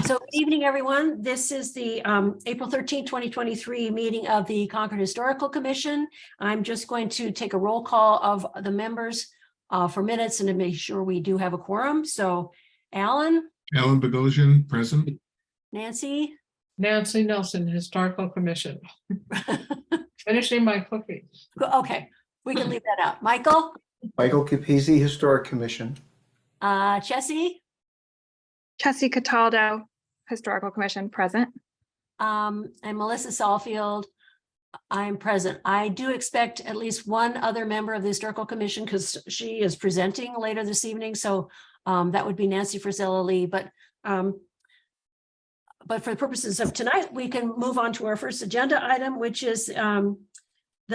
So good evening, everyone. This is the April 13th, 2023 meeting of the Concord Historical Commission. I'm just going to take a roll call of the members for minutes and to make sure we do have a quorum. So Alan Bogosian, present. Nancy Nelson, Historical Commission. Finishing my cookie. Okay, we can leave that out. Michael Capizzi, Historic Commission. Chessie Cataldo, Historical Commission, present. and Melissa Saulfield. I'm present. I do expect at least one other member of the Historical Commission because she is presenting later this evening. So that would be Nancy Frisella Lee. But for the purposes of tonight, we can move on to our first agenda item, which is the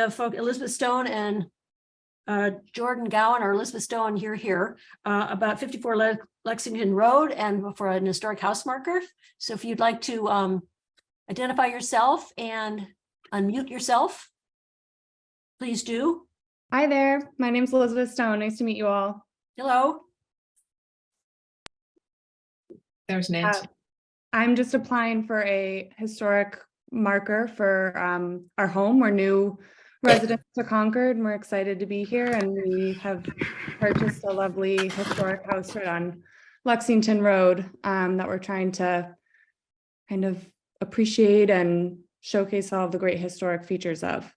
folk Elizabeth Stone and Jordan Gowan, or Elizabeth Stone here about 54 Lexington Road and for an historic house marker. So if you'd like to identify yourself and unmute yourself, please do. Hi there, my name's Elizabeth Stone. Nice to meet you all. Hello. There's Nancy. I'm just applying for a historic marker for our home. We're new residents to Concord and we're excited to be here, and we have purchased a lovely historic house right on Lexington Road that we're trying to kind of appreciate and showcase all of the great historic features of.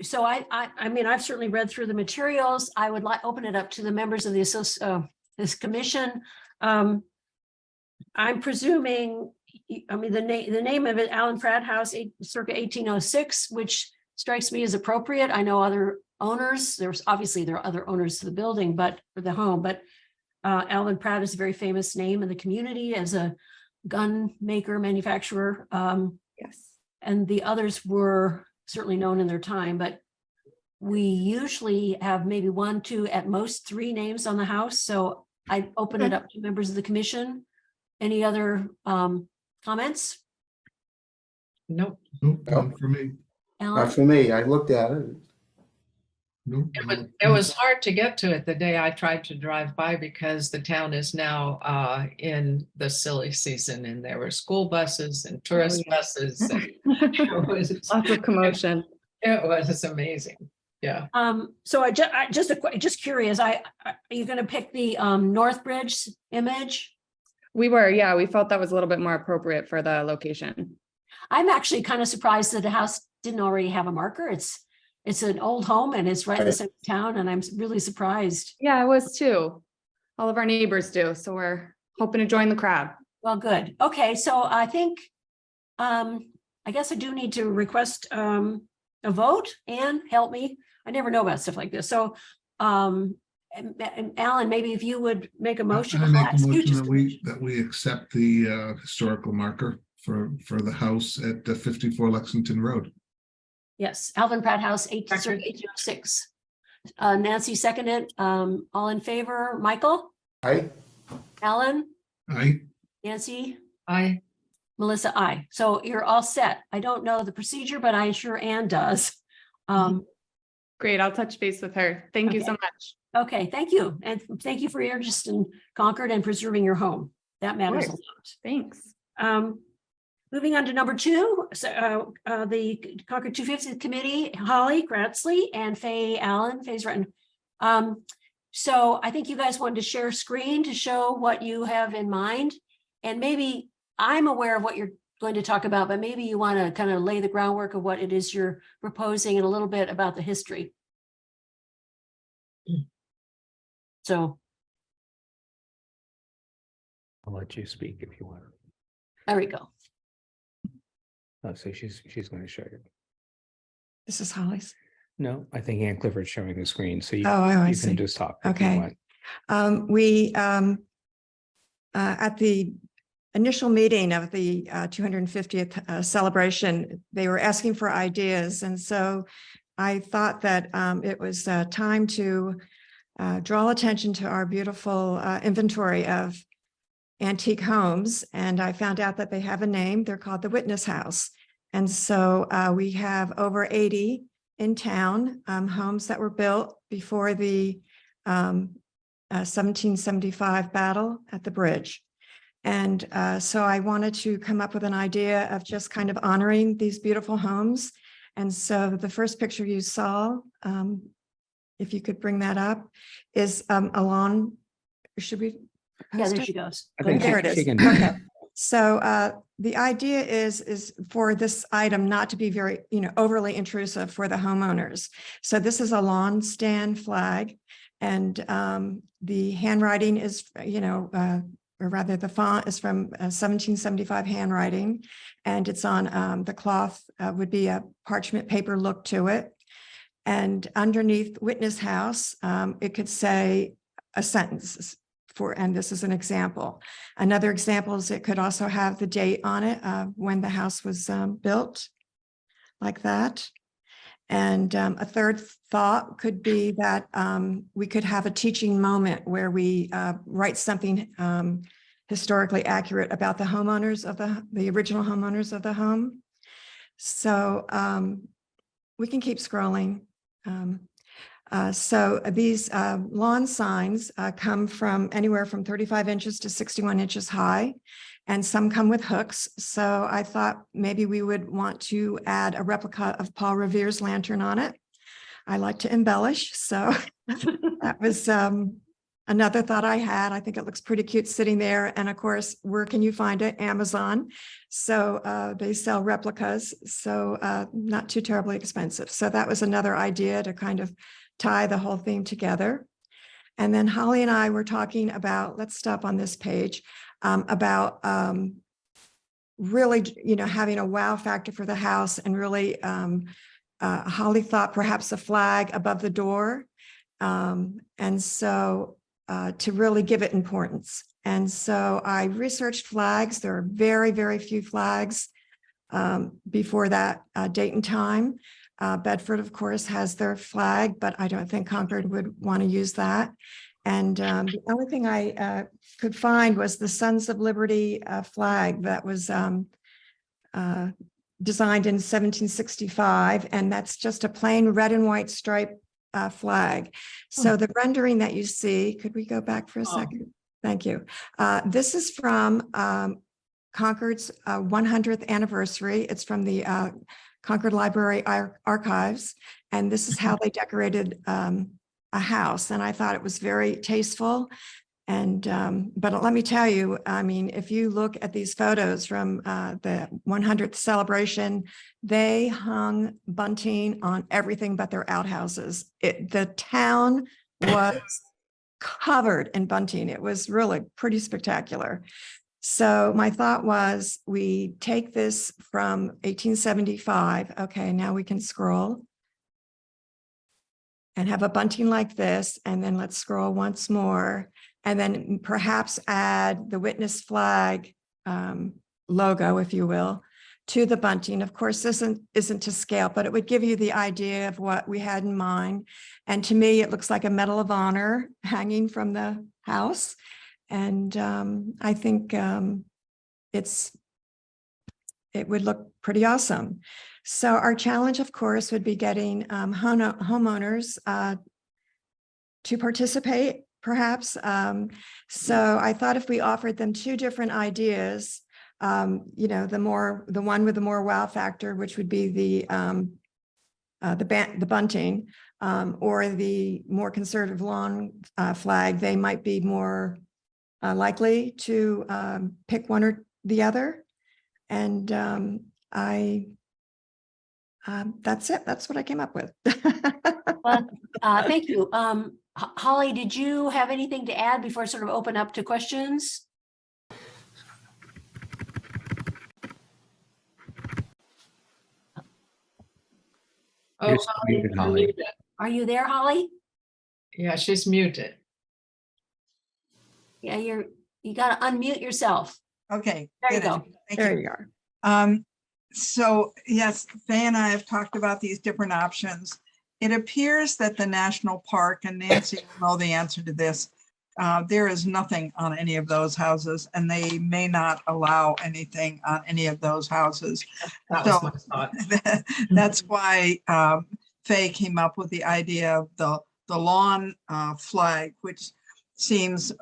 So I mean, I've certainly read through the materials. I would like open it up to the members of the this commission. I'm presuming, I mean, the name of it, Allen Pratt House, circa 1806, which strikes me as appropriate. I know other owners. There are other owners to the building, but for the home. But Allen Pratt is a very famous name in the community as a gun maker, manufacturer. Yes. And the others were certainly known in their time, but we usually have maybe 1, 2, at most 3 names on the house. So I open it up to members of the commission. Any other comments? Nope. Nope, not for me. Alan? Not for me. I looked at it. Nope. It was hard to get to it the day I tried to drive by because the town is now in the silly season and there were school buses and tourist buses. And it was Lots of commotion. It was amazing. Yeah. So just curious, are you going to pick the North Bridge image? We were, yeah, we felt that was a little bit more appropriate for the location. I'm actually kind of surprised that the house didn't already have a marker. It's an old home and it's right in the center of town, and I'm really surprised. Yeah, I was too. All of our neighbors do, so we're hoping to join the crowd. Well, good. Okay, so I think I guess I do need to request a vote. and help me. I never know about stuff like this. So and Alan, maybe if you would make a motion. I make a motion that we accept the historical marker for the house at 54 Lexington Road. Yes, Alvin Pratt House, 1806. Nancy seconded. All in favor? Michael? Aye. Alan? Aye. Nancy? I Melissa? Aye. So you're all set. I don't know the procedure, but I'm sure Ann does. Great, I'll touch base with her. Thank you Okay. so much. Okay, thank you. And thank you for your interest in Concord and preserving your home. That matters a lot. Thanks. Moving on to number 2, so the Concord 250th Committee, Holly Kratzley and Faye Allen, Faye's written. So I think you guys wanted to share screen to show what you have in mind. And maybe I'm aware of what you're going to talk about, but maybe you want to kind of lay the groundwork of what it is you're proposing and a little bit about the history. So I'll let you speak if you want. there we go. Oh, so she's going to show you. This is Holly's. No, I think Ann Clifford's showing the screen, so you, I you see. can just talk. if you Okay. want. We at the initial meeting of the 250th celebration, they were asking for ideas. And so I thought that it was time to draw attention to our beautiful inventory of antique homes. And I found out that they have a name. They're called the Witness House. And so we have over 80 in town, homes that were built before the 1775 battle at the bridge. And so I wanted to come up with an idea of just kind of honoring these beautiful homes. And so the first picture you saw, if you could bring that up, is a lawn. Should we? Yeah, post there it? she goes. I Go think ahead. There it she is. can do Okay. that. So the idea is for this item not to be very, overly intrusive for the homeowners. So this is a lawn stand flag, and the handwriting is, or rather the font is from 1775 handwriting, and it's on the cloth would be a parchment paper look to it. And underneath witness house, it could say a sentence and this is an example. Another example is it could also have the date on it when the house was built, like that. And a third thought could be that we could have a teaching moment where we write something historically accurate about the homeowners of the original homeowners of the home. So we can keep scrolling. So these lawn signs come from anywhere from 35 inches to 61 inches high, and some come with hooks. So I thought maybe we would want to add a replica of Paul Revere's lantern on it. I like to embellish, so that was another thought I had. I think it looks pretty cute sitting there. And of course, where can you find it? Amazon. So they sell replicas, so not too terribly expensive. So that was another idea to kind of tie the whole thing together. And then Holly and I were talking about, let's stop on this page, about really, having a wow factor for the house, and really Holly thought perhaps a flag above the door. And so to really give it importance. And so I researched flags. There are very, very few flags before that date and time. Bedford, of course, has their flag, but I don't think Concord would want to use that. And the only thing I could find was the Sons of Liberty flag that was designed in 1765. And that's just a plain red and white stripe flag. So the rendering that you see, could we go back for a second? Thank you. This is from Concord's 100th anniversary. It's from the Concord Library Archives. And this is how they decorated a house. And I thought it was very tasteful. And but let me tell you, I mean, if you look at these photos from the 100th celebration, they hung bunting on everything but their outhouses. The town was covered in bunting. It was really pretty spectacular. So my thought was, we take this from 1875. Okay, now we can scroll and have a bunting like this. And then let's scroll once more. And then perhaps add the witness flag logo, if you will, to the bunting. Of course, this isn't to scale, but it would give you the idea of what we had in mind. And to me, it looks like a Medal of Honor hanging from the house. And I think it would look pretty awesome. So our challenge, of course, would be getting homeowners to participate, perhaps. So I thought if we offered them two different ideas, the one with the more wow factor, which would be the bunting, or the more conservative lawn flag, they might be more likely to pick one or the other. And that's it. That's what I came up with. Well, thank you. Holly, did you have anything to add before I sort of open up to questions? Oh, You're muted, you're Holly. muted. Are you there, Holly? Yeah, she's muted. Yeah, you got to unmute yourself. Okay. There you did it. go. Thank There you. you are. So yes, Faye and I have talked about these different options. It appears that the national park, and Nancy will know the answer to this, there is nothing on any of those houses, and they may not allow anything on any of those houses. That was So my thought. that's why Faye came up with the idea of the lawn flag, which seems,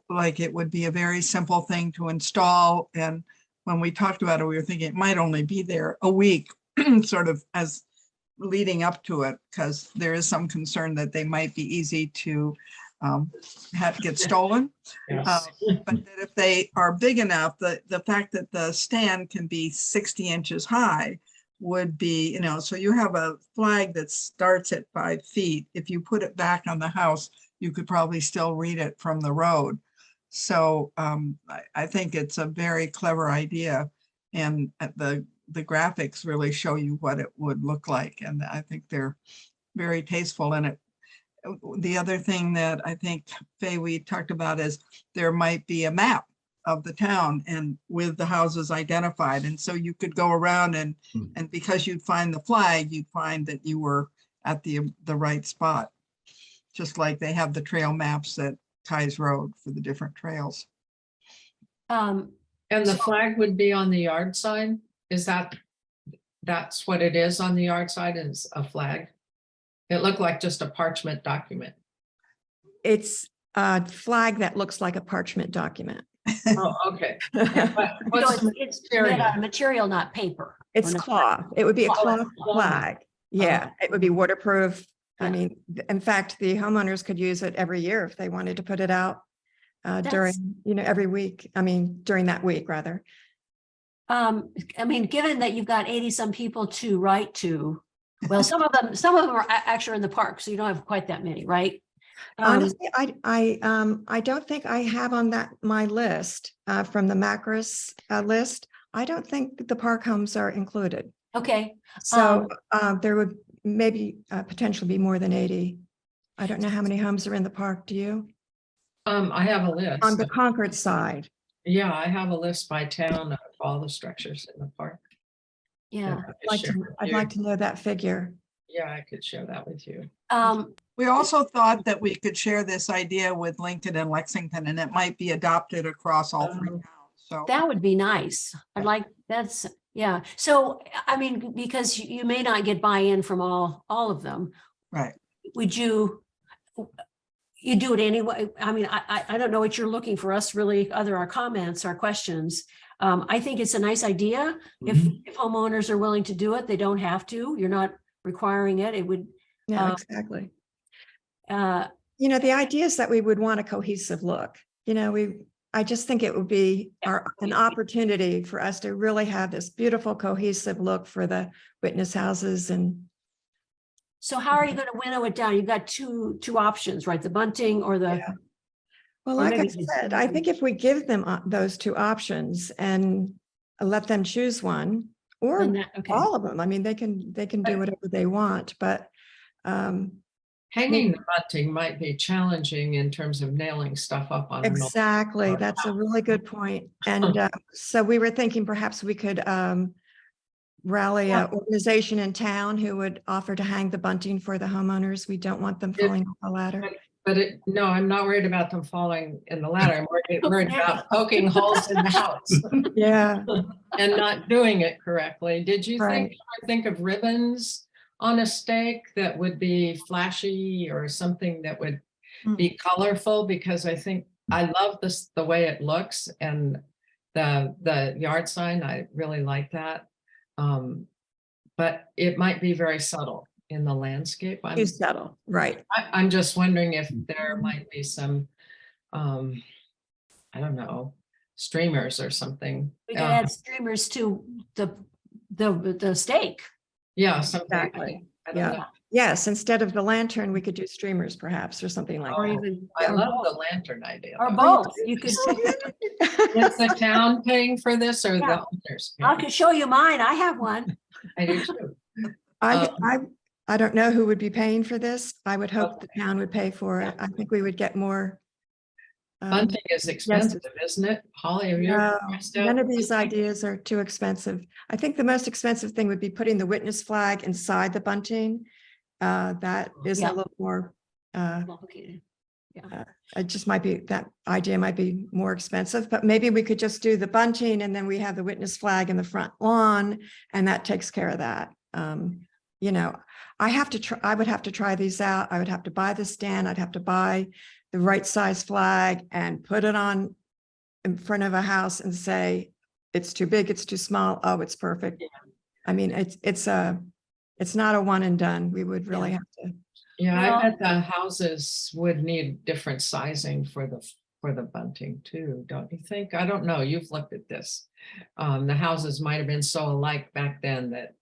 like it would be a very simple thing to install. And when we talked about it, we were thinking it might only be there a week, sort of as leading up to it, because there is some concern that they might be easy to get stolen. Yes. But that if they are big enough, the fact that the stand can be 60 inches high would be, so you have a flag that starts at 5 feet. If you put it back on the house, you could probably still read it from the road. So I think it's a very clever idea. And the graphics really show you what it would look like. And I think they're very tasteful in it. The other thing that I think, Faye, we talked about is there might be a map of the town and with the houses identified. And so you could go around and because you'd find the flag, you'd find that you were at the right spot. Just like they have the trail maps at Kai's Road for the different trails. And the flag would be on the yard sign? That's what it is on the yard side, is a flag? It looked like just a parchment document. It's a flag that looks like a parchment document. Oh, okay. But So what's the it's made material? out of material, not paper. It's Or not- cloth. It would be a Cloth. cloth flag. Yeah, it would be waterproof. I Yeah. mean, in fact, the homeowners could use it every year if they wanted to put it out during, every week. I mean, during that week, rather. I mean, given that you've got 80 some people to write to, well, some of them are actually in the park, so you don't have quite that many, right? Honestly, I don't think I have on my list from the Macris list. I don't think the park homes are included. Okay, So there would maybe potentially be more than 80. I don't know how many homes are in the park. Do you? I have a list. On the Concord side. Yeah, I have a list by town of all the structures in the park. yeah. I'd like to know that figure. Yeah, I could share that with you. We also thought that we could share this idea with Lincoln and Lexington, and it might be adopted across all 3 towns. So That would be nice. I'd like, yeah. So, I mean, because you may not get buy-in from all of them. right. Would you do it anyway? I mean, I don't know what you're looking for us really, other our comments, our questions. I think it's a nice idea. If homeowners are willing to do it, they don't have to. You're not requiring it. It would, Yeah, exactly. uh, The idea is that we would want a cohesive look. I just think it would be an opportunity for us to really have this beautiful cohesive look for the witness houses. And so how are you going to winnow it down? You've got two options, right? The bunting or the, Yeah. Well, Or like I maybe it's- said, I think if we give them those two options and let them choose one or then that- okay. all of them, I mean, they can do whatever they want, but Hanging the bunting might be challenging in terms of nailing stuff up on. an old- exactly, that's a really good point. And so we were thinking perhaps we could rally an organization in town who would offer to hang the bunting for the homeowners. We don't want them falling off the ladder. But no, I'm not worried about them falling in the ladder. I'm worried about poking holes in the house Yeah, and not doing it correctly. Did you Right. think of ribbons on a stake that would be flashy or something that would be colorful? Because I think I love the way it looks, and the yard sign, I really like that. But it might be very subtle in the landscape. too subtle, right. I'm just wondering if there might be some, I don't know, streamers or something. We could add streamers to the stake. Yeah, something. Exactly. I don't Yeah. know. Yes, instead of the lantern, we could do streamers perhaps, or something like Or that. even, I love the lantern idea. or though. both. You could, Is the town paying for this or Yeah. the owners? I could show you mine. I have one. I do too. I don't know who would be paying for this. I would hope the town would pay for it. I think we would get more. Bunting is expensive, isn't it? Holly, have you ever No, priced out none of these bunting? ideas are too expensive. I think the most expensive thing would be putting the witness flag inside the bunting. That is Yeah. a little more, Complicated. it just might be, that idea might be more expensive, but maybe we could just do the bunting and then we have the witness flag in the front lawn and that takes care of that. you know, I would have to try these out. I would have to buy the stand. I'd have to buy the right size flag and put it on in front of a house and say, it's too big, it's too small. Oh, it's perfect. I mean, it's not a one and done. We would really have to. Yeah, Well- I bet the houses would need different sizing for the bunting too, don't you think? I don't know. You've looked at this. The houses might have been so alike back then that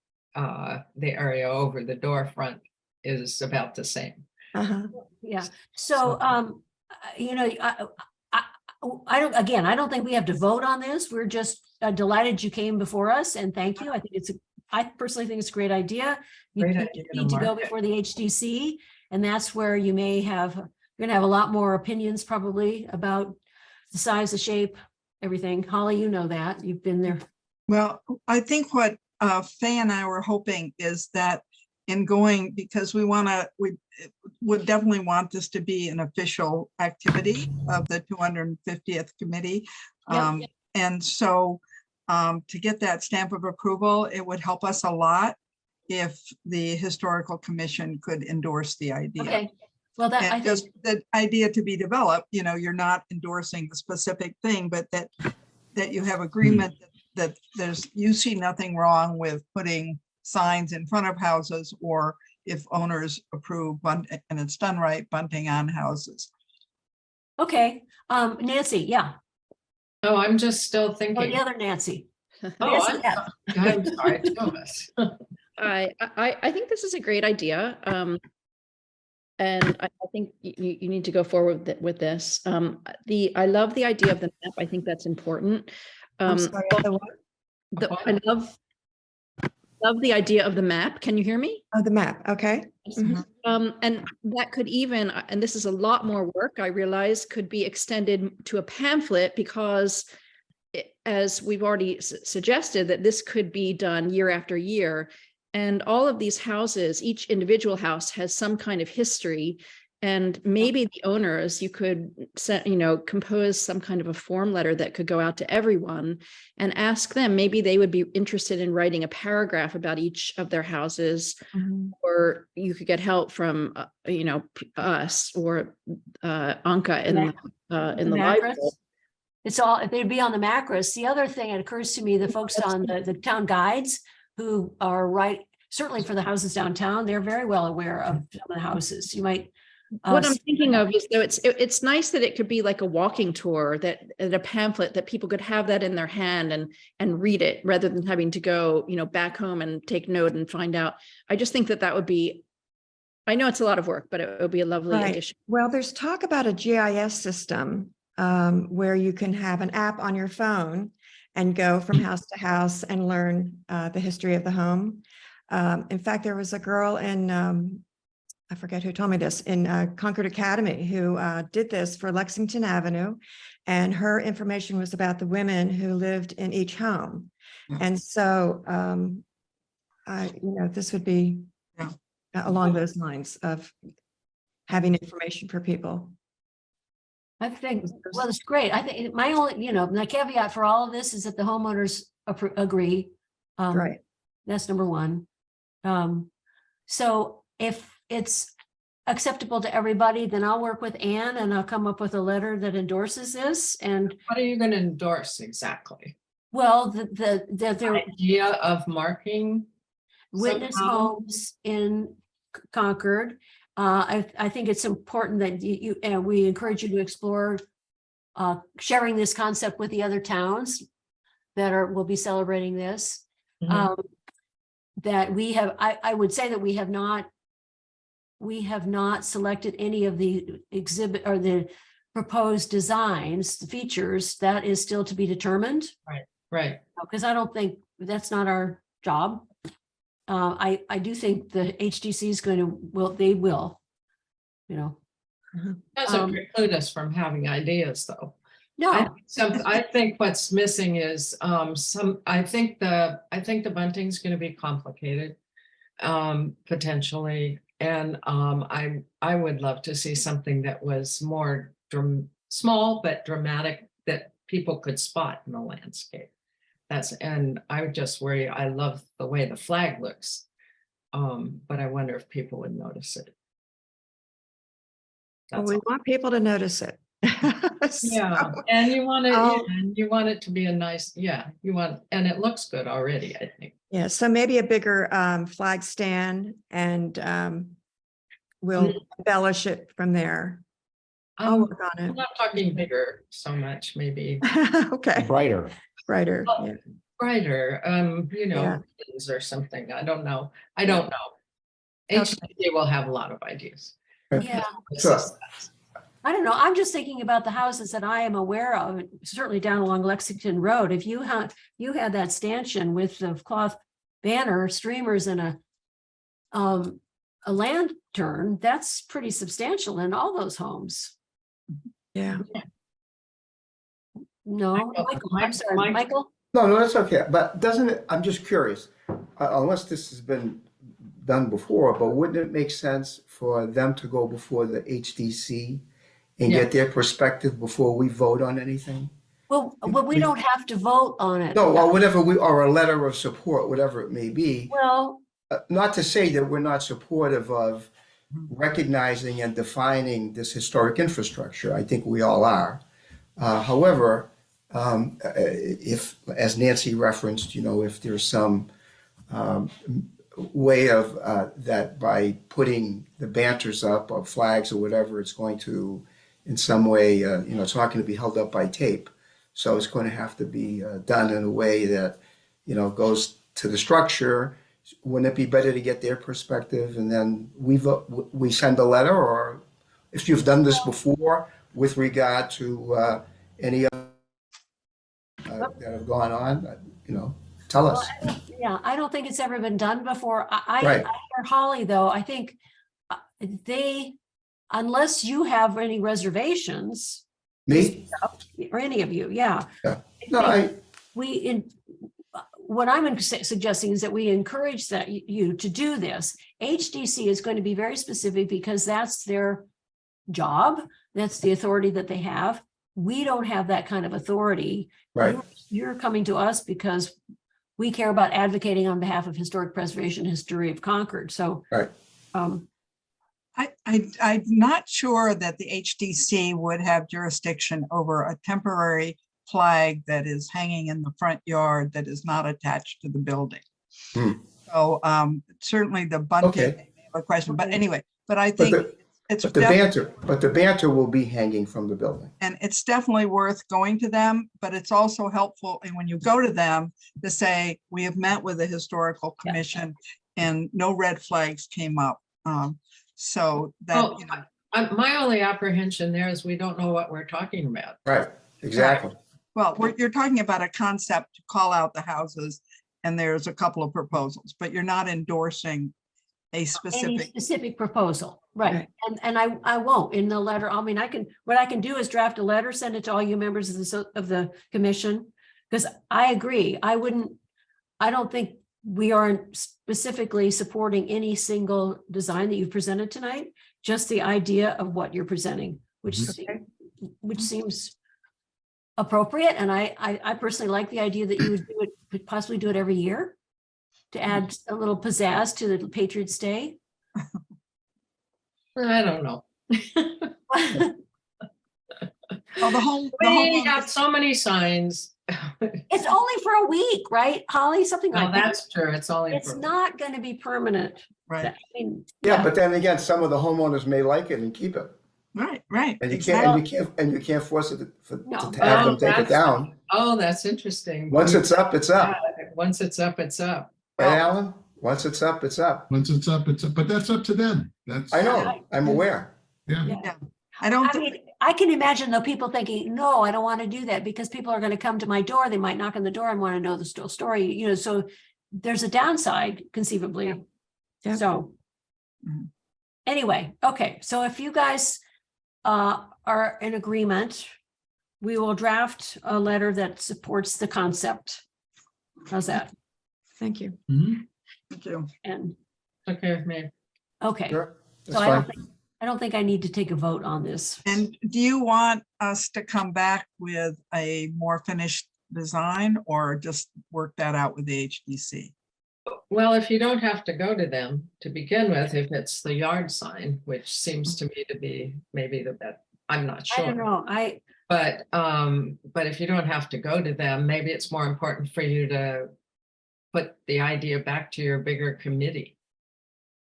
the area over the door front is about the same. Uh-huh. Yeah, so, you know, I don't, again, I don't think we have to vote on this. We're just delighted you came before us and thank you. I personally think it's a great idea. You Great need idea to need to go market. before the HDC, and that's where you may have, you're gonna have a lot more opinions probably about the size, the shape, everything. Holly, you know that, you've been there. Well, I think what Faye and I were hoping is that in going, because we would definitely want this to be an official activity of the 250th committee. Yep. And so to get that stamp of approval, it would help us a lot if the historical commission could endorse the idea. Okay, well, that, I And think, just the idea to be developed, you know, you're not endorsing the specific thing, but that you have agreement that you see nothing wrong with putting signs in front of houses, or if owners approve and it's done right, bunting on houses. okay, Nancy, yeah, Oh, I'm just still or thinking. the other Nancy. Oh, Nancy, yeah. I'm sorry, two of us. I think this is a great idea. And I think you need to go forward with this. I love the idea of the map. I think that's important. I'm sorry, the what? I love the idea of the map. Can you hear me? Oh, the map, okay. Mhm. And that could even, and this is a lot more work, I realize, could be extended to a pamphlet, because as we've already suggested, that this could be done year after year. And all of these houses, each individual house has some kind of history. And maybe the owners, you could set, compose some kind of a form letter that could go out to everyone and ask them, maybe they would be interested in writing a paragraph about each of their houses. Mhm. Or you could get help from, us or Anka in the library. Macros. It's all, they'd be on the macros. The other thing, it occurs to me, the folks on the town guides who are certainly for the houses downtown, they're very well aware of some of the houses. You might. What I'm thinking of is, though, it's nice that it could be like a walking tour, that a pamphlet that people could have that in their hand and read it, rather than having to go, back home and take note and find out. I just think that would be, I know it's a lot of work, but it would be a lovely Right. addition. Well, there's talk about a GIS system where you can have an app on your phone and go from house to house and learn the history of the home. In fact, there was a girl in, I forget who told me this, in Concord Academy who did this for Lexington Avenue. And her information was about the women who lived in each home. And so, this would be along those lines of having information for people. I think, well, it's great. I think my only, my caveat for all of this is that the homeowners agree. Right. That's number one. So if it's acceptable to everybody, then I'll work with Anne and I'll come up with a letter that endorses this. And What are you going to endorse exactly? well, the Idea of marking witness somehow? homes in Concord. I think it's important that we encourage you to explore sharing this concept with the other towns that will be celebrating this. Mhm. That we have, I would say that we have not selected any of the exhibit or the proposed designs, the features. That is still to be determined. Right. Because I don't think that's not our job. I do think the HDC is they will. Doesn't preclude us from having ideas, though. No, I think what's missing is I think the bunting's going to be complicated, potentially. And I would love to see something that was more small but dramatic, that people could spot in the landscape. And I would just worry, I love the way the flag looks. But I wonder if people would notice it. Well, That's we all. want people to notice it. Yeah, So, and you want it, I'll- and you want it to be a nice, yeah, you want, and it looks good already, I think. Yeah, so maybe a bigger flag stand and we'll embellish it from there. I'll Um, work on I'm it. not talking bigger so much, maybe Okay, Brighter. brighter, Oh. yeah. brighter, you Yeah. know, things or something. I don't know. I don't know. HDC will have a lot of ideas. Yeah, Sure. I don't know. I'm just thinking about the houses that I am aware of, certainly down along Lexington Road. If you had that stanchion with the cloth banner, streamers and a lantern, that's pretty substantial in all those homes. Yeah, No, Michael, I'm sorry, Mike- Michael? No, no, that's okay. But doesn't it, I'm just curious, unless this has been done before, but wouldn't it make sense for them to go before the HDC and Yeah. get their perspective before we vote on anything? Well, we don't have to vote on it. No, or whatever or a letter of support, whatever it may be. Well, Not to say that we're not supportive of recognizing and defining this historic infrastructure. I think we all are. However, if, as Nancy referenced, if there's some way of that by putting the banners up or flags or whatever, it's going to, in some way, it's not going to be held up by tape. So it's going to have to be done in a way that, goes to the structure. Wouldn't it be better to get their perspective and then we send a letter, or if you've done this before with regard to any that have gone on, tell us. yeah, I don't think it's ever been done before. I Right. hear Holly, though, I think unless you have any reservations, Me? or any of you, yeah. Yeah. No, What I'm suggesting is that we encourage you to do this. HDC is going to be very specific because that's their job. That's the authority that they have. We don't have that kind of authority. right. You're coming to us because we care about advocating on behalf of historic preservation, history of Concord. So, Right. um, I'm not sure that the HDC would have jurisdiction over a temporary flag that is hanging in the front yard that is not attached to the building. Hmm. So certainly the bunting Okay. may have a question, but anyway, but I But think the, it's but the banter will be hanging from the building. and it's definitely worth going to them, but it's also helpful, and when you go to them, to say, we have met with the historical commission and no red flags came up. So that, Oh, my only apprehension there is we don't know what we're talking about. Right, exactly. well, you're talking about a concept to call out the houses, and there's a couple of proposals, but you're not endorsing a any specific. specific proposal, right? Right. And I won't in the letter. I mean, what I can do is draft a letter, send it to all you members of the commission. Because I agree, I don't think we are specifically supporting any single design that you've presented tonight, just the idea of what you're presenting, which seems appropriate. And I personally like the idea that you could possibly do it every year to add a little pizzazz to the Patriots Day. I don't know. Oh, the We homeowners- have so many signs. It's only for a week, right, Holly? Something No, like that. that's true. It's only. It's for- not going to be permanent. Right, I mean, Yeah, but then again, some of the homeowners may like it and keep it. right. And you exactly. can't force it to No. have them Oh, take it that's- down. Oh, that's interesting. Once it's up, it's up. Once it's up, it's up. Right, Alan? Once it's up, it's up. Once it's up, but that's up to them. That's. I know, I'm aware. Yeah. I don't, I mean, I can imagine though people thinking, no, I don't want to do that because people are going to come to my door. They might knock on the door and want to know the story, so there's a downside conceivably. Yeah. So Mhm. anyway, okay. So if you guys are in agreement, we will draft a letter that supports the concept. How's that? Thank you. Mhm. thank you. And, Okay with me. okay, Sure, so that's fine. I don't think I need to take a vote on this. And do you want us to come back with a more finished design or just work that out with the HDC? Well, if you don't have to go to them to begin with, if it's the yard sign, which seems to me to be maybe the best, I'm not I don't sure. know. But if you don't have to go to them, maybe it's more important for you to put the idea back to your bigger committee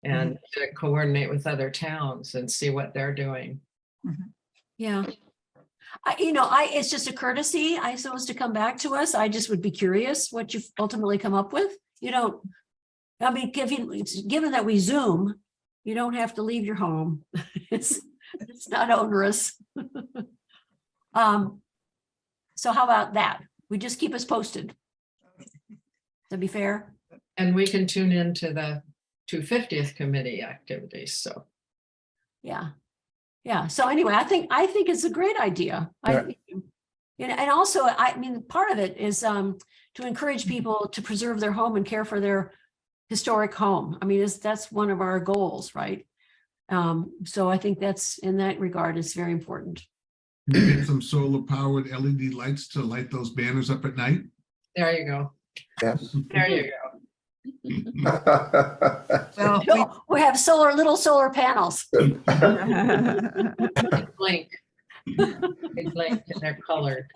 and to coordinate with other towns and see what they're doing. Yeah. It's just a courtesy, I suppose, to come back to us. I just would be curious what you've ultimately come up with. Given that we Zoom, you don't have to leave your home. It's not onerous. So how about that? We just keep us posted. That'd be fair. And we can tune into the 250th committee activities, so. Yeah. Yeah. So anyway, I think it's a great idea. Yeah. And also, part of it is to encourage people to preserve their home and care for their historic home. That's one of our goals, right? So I think that's, in that regard, is very important. Can you get some solar powered LED lights to light those banners up at night? There you go. Yes. There you go. Well, No, we have little solar panels. They blink. They blink and they're colored.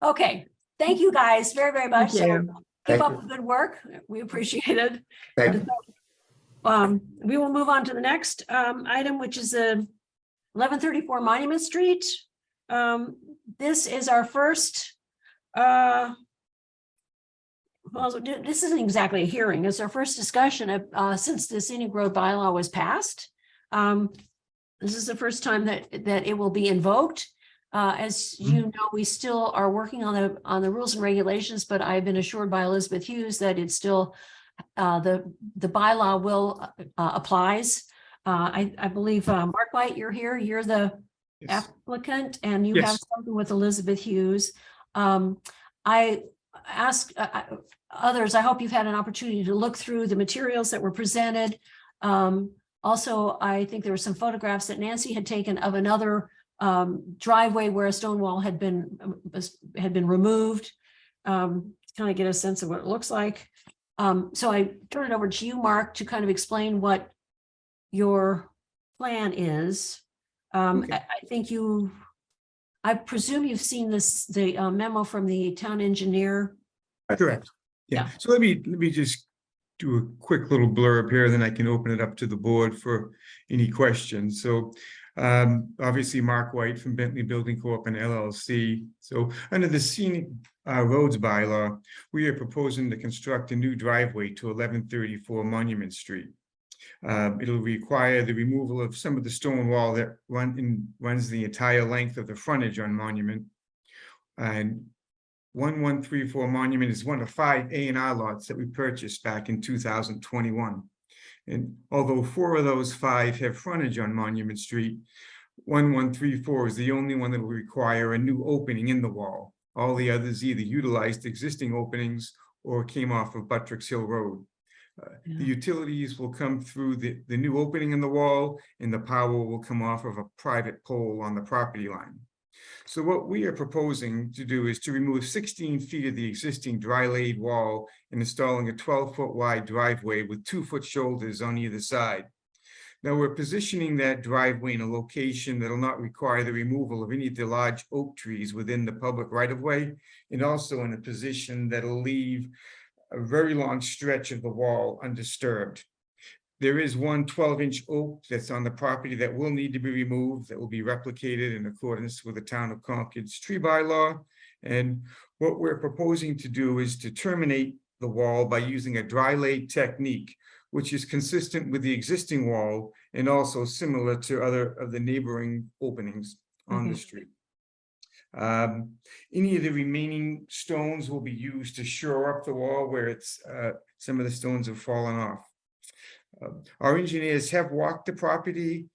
Okay, thank you guys very, very much. Thank you. So Thank keep up you. the good work. We appreciate it. Thank you. We will move on to the next item, which is 1134 Monument Street. This is our first, well, this isn't exactly a hearing. It's our first discussion of, since the scenic road bylaw was passed. This is the first time that it will be invoked. As you know, we still are working on the rules and regulations, but I've been assured by Elizabeth Hughes that it's still the bylaw will applies. I believe Mark White, you're here. You're the applicant, and you have something with Elizabeth Hughes. I ask others. I hope you've had an opportunity to look through the materials that were presented. Also, I think there were some photographs that Nancy had taken of another driveway where a stone wall had been removed. Kind of get a sense of what it looks like. So I turn it over to you, Mark, to kind of explain what your plan is. Okay. I presume you've seen the memo from the town engineer. Correct. Yeah. So let me just do a quick little blurb here, then I can open it up to the board for any questions. So obviously Mark White from Bentley Building Corp and LLC. So under the scenic roads bylaw, we are proposing to construct a new driveway to 1134 Monument Street. It'll require the removal of some of the stone wall that runs the entire length of the frontage on Monument. And 1134 Monument is one of 5 A&R lots that we purchased back in 2021. And although 4 of those 5 have frontage on Monument Street, 1134 is the only one that will require a new opening in the wall. All the others either utilized existing openings or came off of Buttricks Hill Road. The utilities will come through the new opening in the wall, and the power will come off of a private pole on the property line. So what we are proposing to do is to remove 16 feet of the existing dry laid wall and installing a 12-foot wide driveway with 2-foot shoulders on either side. Now we're positioning that driveway in a location that will not require the removal of any of the large oak trees within the public right-of-way, and also in a position that'll leave a very long stretch of the wall undisturbed. There is one 12-inch oak that's on the property that will need to be removed, that will be replicated in accordance with the town of Concord's tree bylaw. And what we're proposing to do is to terminate the wall by using a dry laid technique, which is consistent with the existing wall and also similar to other of the neighboring openings on the street. Any of the remaining stones will be used to shore up the wall where it's some of the stones have fallen off. Our engineers have walked the property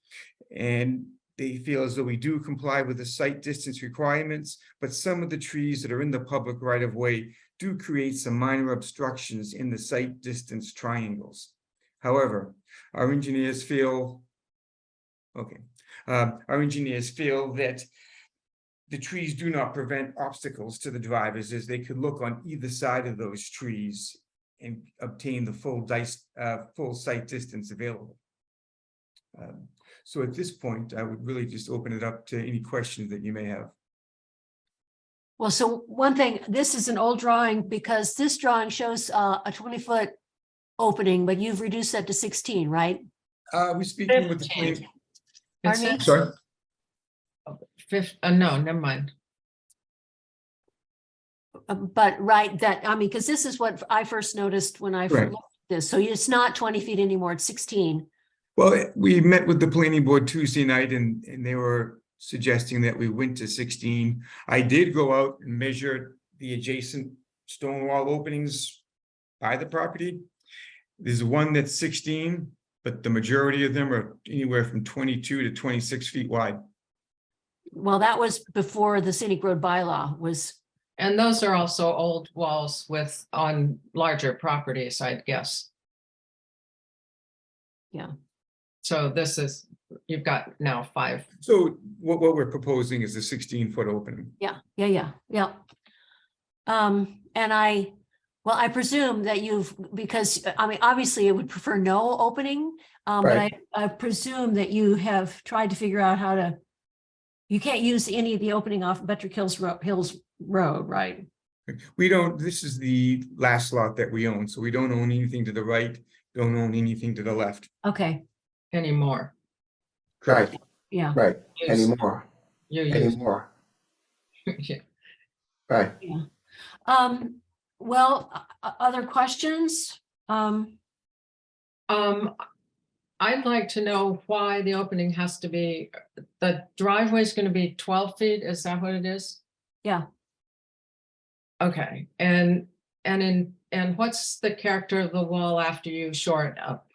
and they feel as though we do comply with the site distance requirements, but some of the trees that are in the public right of way do create some minor obstructions in the site distance triangles. However, our engineers feel that the trees do not prevent obstacles to the drivers, as they could look on either side of those trees and obtain the full site distance available. So at this point, I would really just open it up to any questions that you may have. Well, so one thing, this is an old drawing because this drawing shows a 20-foot opening, but you've reduced that to 16, right? We're speaking with the 15. plan. Pardon me? Sorry? No, never mind. But right, that, I mean, because this is what I first noticed when I Right. looked at this. So it's not 20 feet anymore, it's 16. Well, we met with the planning board Tuesday night and they were suggesting that we went to 16. I did go out and measure the adjacent stone wall openings by the property. There's one that's 16, but the majority of them are anywhere from 22 to 26 feet wide. Well, that was before the scenic road bylaw was, And those are also old walls with on larger properties, I'd guess. Yeah. So this is, you've got now 5. So what we're proposing is a 16-foot opening. yeah. And I presume that because, I mean, obviously I would prefer no opening. But Right. I presume that you have tried to figure out how to, you can't use any of the opening off Buttrick Hills Road, right? We don't, this is the last lot that we own, so we don't own anything to the right, don't own anything to the left. Okay, Anymore. Right, yeah. right, Use- anymore, You use, anymore, yeah. right. Well, other questions? I'd like to know why the opening has to be, the driveway is going to be 12 feet, is that what it is? Yeah. Okay, and what's the character of the wall after you shore it up?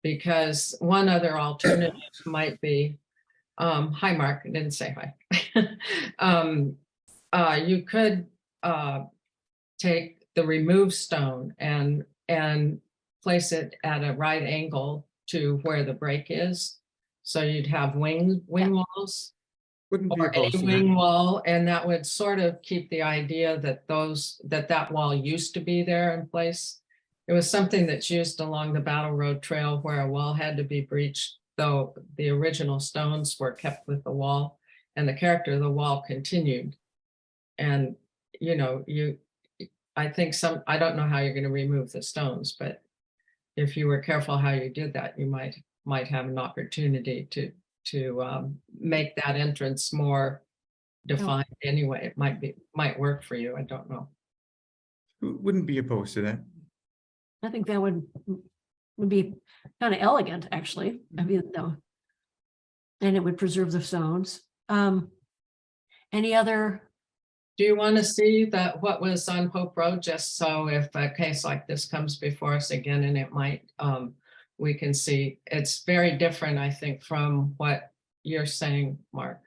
Because one other alternative might be, hi, Mark, I didn't say hi. You could take the removed stone and place it at a right angle to where the break is. So you'd have wing walls. Wouldn't be Or opposed a to wing that. wall, and that would sort of keep the idea that that wall used to be there in place. It was something that's used along the Battle Road Trail where a wall had to be breached, though the original stones were kept with the wall and the character of the wall continued. And, you know, I think I don't know how you're going to remove the stones, but if you were careful how you did that, you might have an opportunity to make that entrance more defined anyway. It might work for you. I don't know. Wouldn't be opposed to that. I think that would be kind of elegant, actually. I mean, no. And it would preserve the stones. Any other? Do you want to see what was on Hope Road, just so if a case like this comes before us again, and it might, we can see it's very different, I think, from what you're saying, Mark.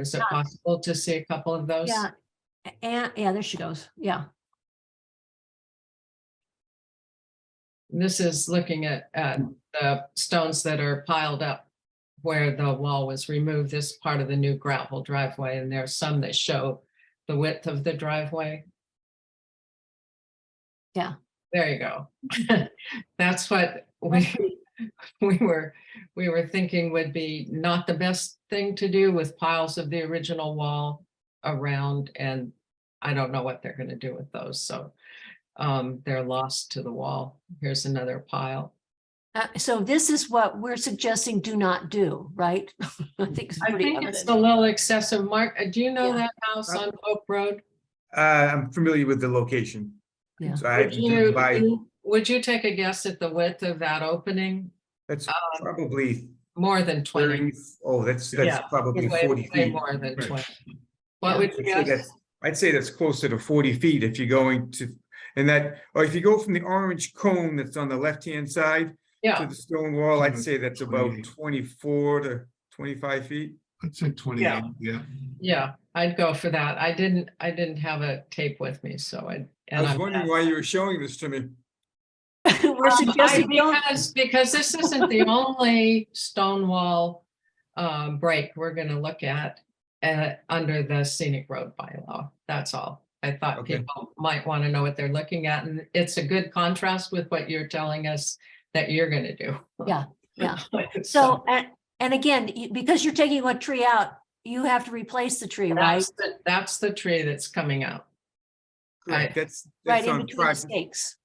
Is it possible to see a couple of those? Yeah. And yeah, there she goes. Yeah. This is looking at the stones that are piled up where the wall was removed, this part of the new gravel driveway, and there's some that show the width of the driveway. Yeah. There you go. That's what we were thinking would be not the best thing to do with piles of the original wall around, and I don't know what they're going to do with those. So they're lost to the wall. Here's another pile. So this is what we're suggesting do not do, right? I think it's pretty it's evident. a little excessive. Mark, do you know Yeah. that house on Hope Road? I'm familiar with the location. Yeah. So I Would you take a guess at the width of that opening? that's probably More than 20. 30. Oh, that's Yeah, probably Way 40 way feet. more than Right. 20. Yeah. What would you guess? I'd say that's closer to 40 feet if you're going to, or if you go from the orange cone that's on the left-hand side to Yeah, the stone wall, I'd say that's about 28. 24 to 25 feet. I'd say 28, Yeah. yeah. yeah, I'd go for that. I didn't have a tape with me, so I was wondering why you were showing this to me. We're suggesting don't. Because this isn't the only stone wall break we're gonna look at under the scenic road bylaw. That's all. I thought Okay. people might want to know what they're looking at, and it's a good contrast with what you're telling us that you're gonna do. Yeah, yeah. So, and again, because you're taking a tree out, you have to replace the tree, right? That's the tree that's coming out. Correct. That's Right in on between the private, stakes.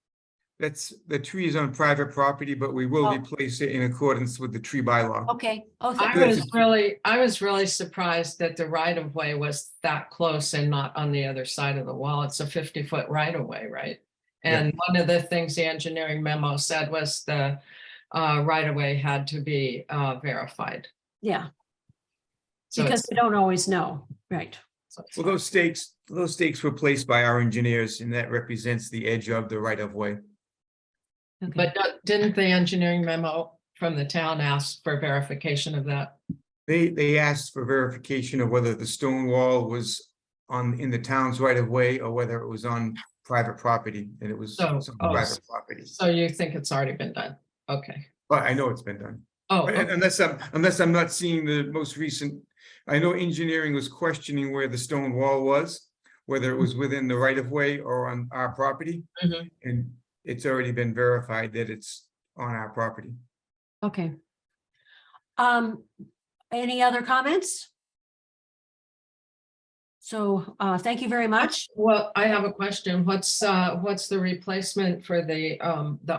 that's, the tree is on private property, but we will Oh. replace it in accordance with the tree bylaw. Okay. Oh, I was really surprised that the right of way was that close and not on the other side of the wall. It's a 50-foot right of way, right? And one of the things the engineering memo said was the right of way had to be verified. yeah, So because it's- we don't always know, right? so it's Well, fine. those stakes were placed by our engineers, and that represents the edge of the right of way. Okay. But didn't the engineering memo from the town ask for verification of that? They asked for verification of whether the stone wall was in the town's right of way or whether it was on private property, and it was So, on private property. So you think it's already been done? Okay. But I know it's been done. Oh, But okay. unless I'm not seeing the most recent, I know engineering was questioning where the stone wall was, whether it was within the right of way or on our property. Mhm. And it's already been verified that it's on our property. Okay. Any other comments? So, thank you very much. Well, I have a question. What's the replacement for the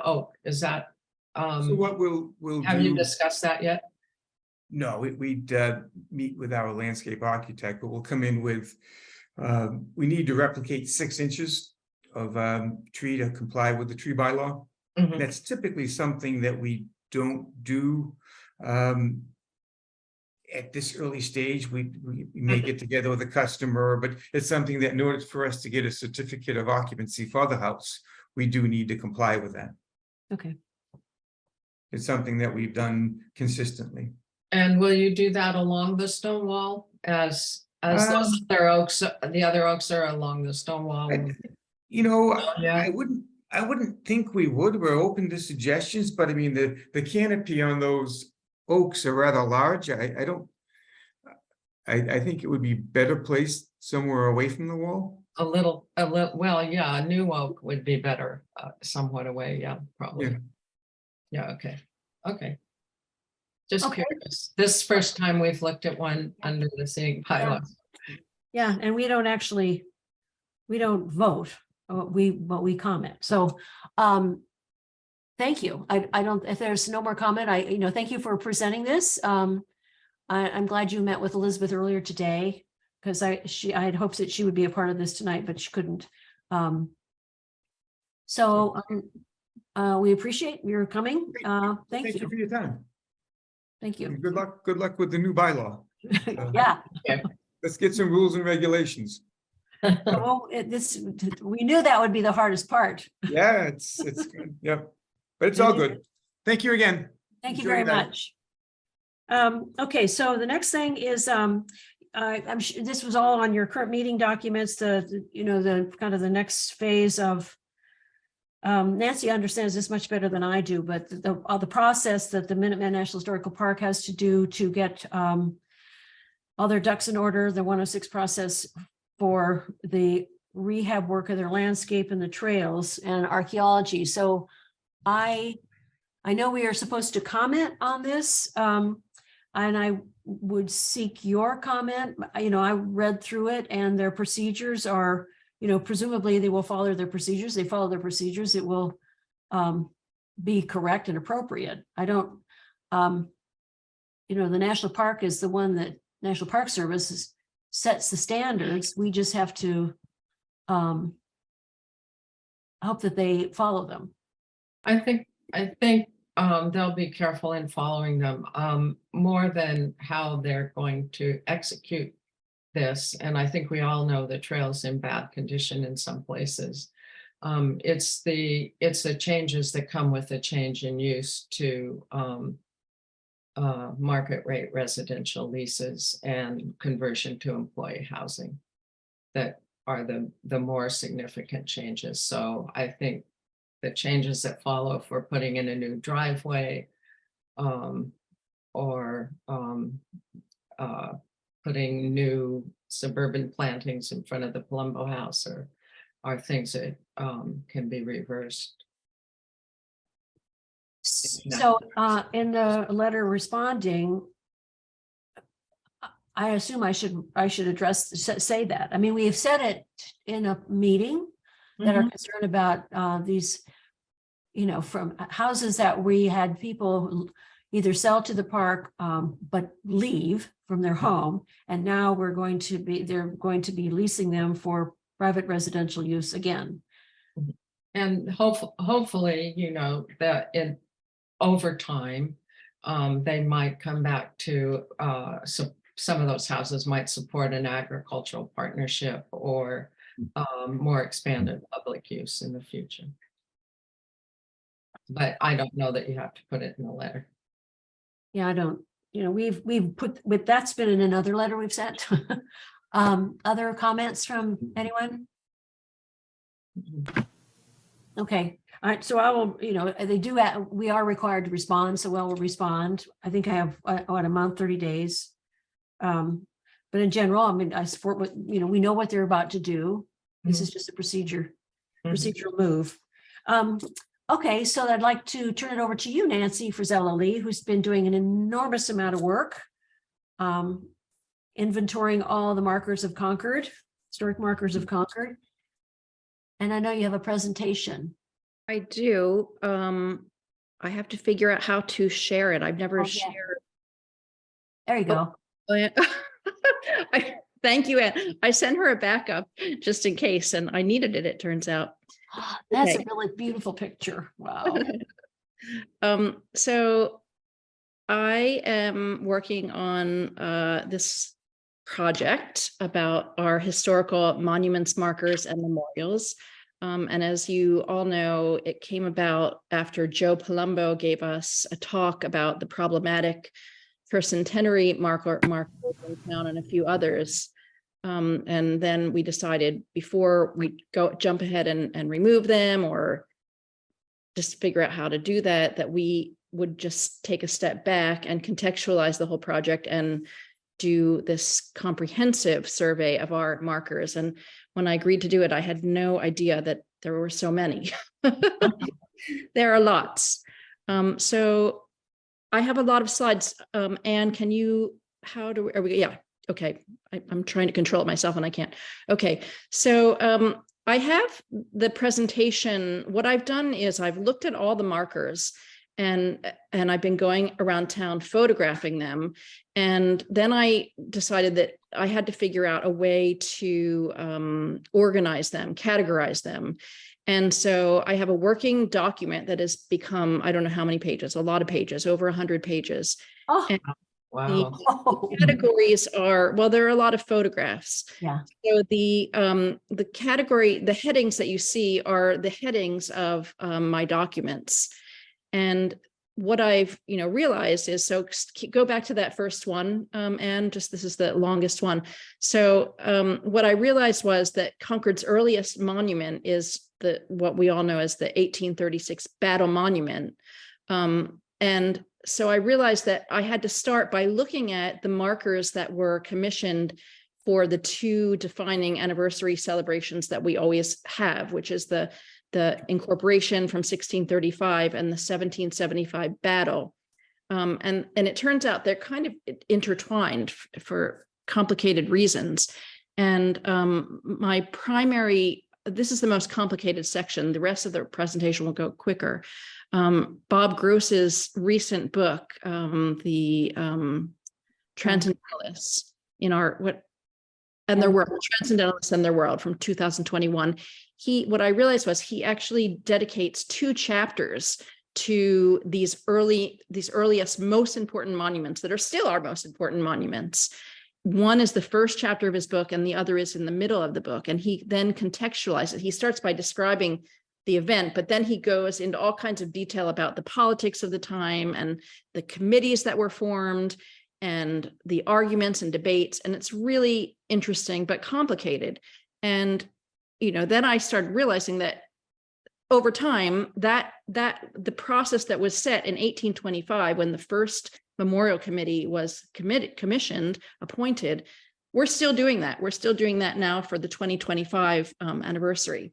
oak? Is that, So what we'll have you do, discussed that yet? no, we'd meet with our landscape architect, but we'll come in with, we need to replicate 6 inches of tree to comply with the tree bylaw. Mhm. That's typically something that we don't do at this early stage. We may get together with a customer, but it's something that in order for us to get a certificate of occupancy for the house, we do need to comply with that. Okay. It's something that we've done consistently. And will you do that along the stone wall as those other oaks, the other oaks are along the stone wall? You know, Yeah. I wouldn't think we would. We're open to suggestions, but I mean, the canopy on those oaks are rather large. I think it would be better placed somewhere away from the wall. A little, well, yeah, a new oak would be better, somewhat away, yeah, probably. Yeah. Yeah, okay. Just Okay. curious. This first time we've looked at one under the same bylaw. Yeah, and we don't vote, but we comment. So, thank you. I don't, if there's no more comment, thank you for presenting this. I'm glad you met with Elizabeth earlier today, because I had hopes that she would be a part of this tonight, but she couldn't. We appreciate your coming. Thank Thank you you. for your time. Thank you. And good luck with the new bylaw. Yeah. Let's get some rules and regulations. Well, we knew that would be the hardest part. Yeah, it's good. Yep. But it's all good. Thank you again. Thank you Enjoy very your night. much. Okay, so the next thing is, I'm sure this was all on your current meeting documents, the kind of the next phase of, Nancy understands this much better than I do, but the process that the Minuteman National Historical Park has to do to get all their ducks in order, the 106 process for the rehab work of their landscape and the trails and archaeology. So I know we are supposed to comment on this, and I would seek your comment. I read through it, and their procedures are, presumably they will follow their procedures. They follow their procedures. It will be correct and appropriate. I don't, the national park is the one that National Park Service sets the standards. We just have to hope that they follow them. I think they'll be careful in following them, more than how they're going to execute this. And I think we all know the trail's in bad condition in some places. It's the changes that come with the change in use to market rate residential leases and conversion to employee housing that are the more significant changes. So I think the changes that follow, if we're putting in a new driveway, or putting new suburban plantings in front of the Palumbo House are things that can be reversed. So in the letter responding, I assume I should say that. I mean, we have said it in a meeting that are concerned about these, you know, from houses that we had people either sell to the park, but leave from their home. And now they're going to be leasing them for private residential use again. And hopefully, you know, that over time, they might come back to, some of those houses might support an agricultural partnership or more expanded public use in the future. But I don't know that you have to put it in the letter. Yeah, I don't, you know, we've put, with that's been in another letter we've sent. Other comments from anyone? Okay, all right, so I will, you know, we are required to respond, so we'll respond. I think I have, what, a month, 30 days. But in general, I mean, I support what, you know, we know what they're about to do. This is just a procedural move. Okay, so I'd like to turn it over to you, Nancy Frizella Lee, who's been doing an enormous amount of work, inventorying all the markers of Concord, historic markers of Concord. And I know you have a presentation. I do. I have to figure out how to share it. I've never Oh, yeah. shared. There you go. Oh, yeah. Thank you, Ann. I sent her a backup just in case, and I needed it, it turns out. That's Okay. a really beautiful picture. Wow. So I am working on this project about our historical monuments, markers, and memorials. And as you all know, it came about after Joe Palumbo gave us a talk about the problematic tercentenary markers in town and a few others. And then we decided before we jump ahead and remove them or just figure out how to do that, that we would just take a step back and contextualize the whole project and do this comprehensive survey of our markers. And when I agreed to do it, I had no idea that there were so many. There are lots. So I have a lot of slides. Anne, can you, yeah, okay. I'm trying to control it myself and I can't. Okay, so I have the presentation. What I've done is I've looked at all the markers and I've been going around town photographing them. And then I decided that I had to figure out a way to organize them, categorize them. And so I have a working document that has become, I don't know how many pages, a lot of pages, over 100 pages. Oh, And Wow. the categories are, well, there are a lot of photographs. Yeah. So the category, the headings that you see are the headings of my documents. And what I've, realized is, so go back to that first one, and just, this is the longest one. So what I realized was that Concord's earliest monument is what we all know as the 1836 Battle Monument. And so I realized that I had to start by looking at the markers that were commissioned for the two defining anniversary celebrations that we always have, which is the incorporation from 1635 and the 1775 battle. And it turns out they're kind of intertwined for complicated reasons. And my primary, this is the most complicated section. The rest of the presentation will go quicker. Bob Gross's recent book, the Transcendentalists in our their world, Transcendentalists and Their World from 2021. What I realized was he actually dedicates 2 chapters to these earliest, most important monuments that are still our most important monuments. One is the first chapter of his book, and the other is in the middle of the book. And he then contextualizes it. He starts by describing the event, but then he goes into all kinds of detail about the politics of the time and the committees that were formed and the arguments and debates. And it's really interesting, but complicated. And, then I started realizing that over time, that the process that was set in 1825, when the first memorial committee was appointed, we're still doing that. We're still doing that now for the 2025 anniversary.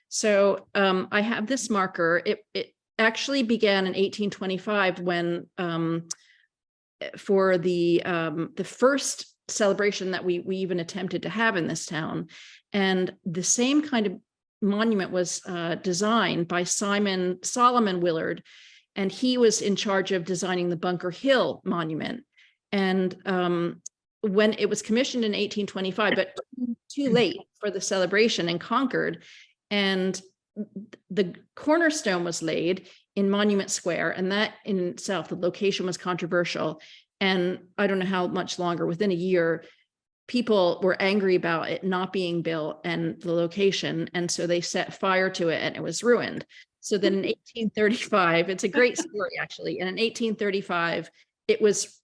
So I have this marker. It actually began in 1825 when for the first celebration that we even attempted to have in this town. And the same kind of monument was designed by Solomon Willard, and he was in charge of designing the Bunker Hill Monument. And when it was commissioned in 1825, but too late for the celebration in Concord, and the cornerstone was laid in Monument Square, and that in itself, the location was controversial. And I don't know how much longer, within a year, people were angry about it not being built and the location. And so they set fire to it and it was ruined. So then in 1835, it's a great story actually. And in 1835, it was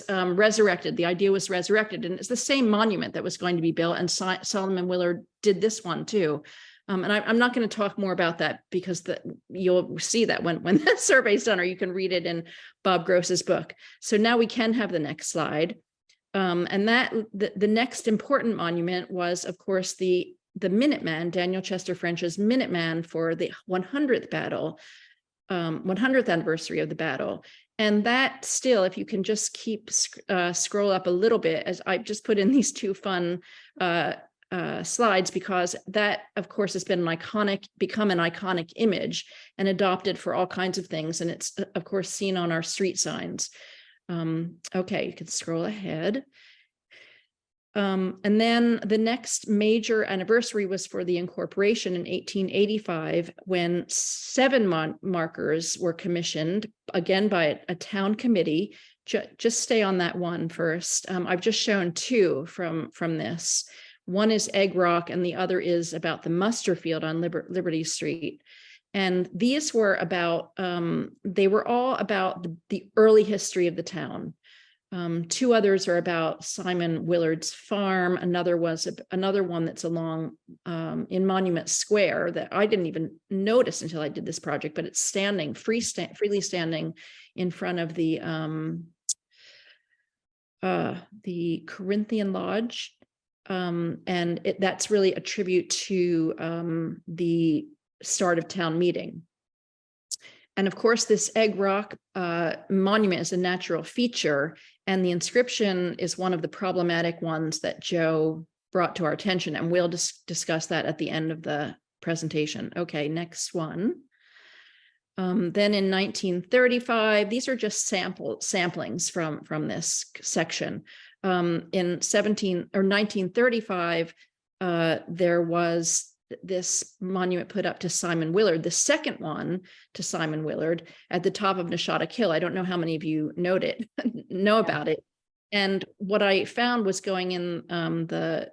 resurrected. The idea was resurrected, and it's the same monument that was going to be built. And Solomon Willard did this one too. And I'm not going to talk more about that because you'll see that when the survey's done, or you can read it in Bob Gross's book. So now we can have the next slide. And that the next important monument was, of course, the Minuteman, Daniel Chester French's Minuteman for the 100th battle, 100th anniversary of the battle. And that still, if you can just keep scroll up a little bit, as I just put in these two fun slides, because that, of course, has been become an iconic image and adopted for all kinds of things. And it's, of course, seen on our street signs. Okay, you can scroll ahead. And then the next major anniversary was for the incorporation in 1885, when 7 markers were commissioned, again by a town committee. Just stay on that one first. I've just shown 2 from this. One is Egg Rock, and the other is about the muster field on Liberty Street. And these were about, they were all about the early history of the town. 2 others are about Simon Willard's farm. Another one that's along in Monument Square that I didn't even notice until I did this project, but it's freely standing in front of the Corinthian Lodge. And that's really a tribute to the start of town meeting. And of course, this Egg Rock monument is a natural feature, and the inscription is one of the problematic ones that Joe brought to our attention, and we'll discuss that at the end of the presentation. Okay, next one. Then in 1935, these are just samplings from this section. In 1935, there was this monument put up to Simon Willard, the second one to Simon Willard at the top of Neshotah Hill. I don't know how many of you know about it. And what I found was going in the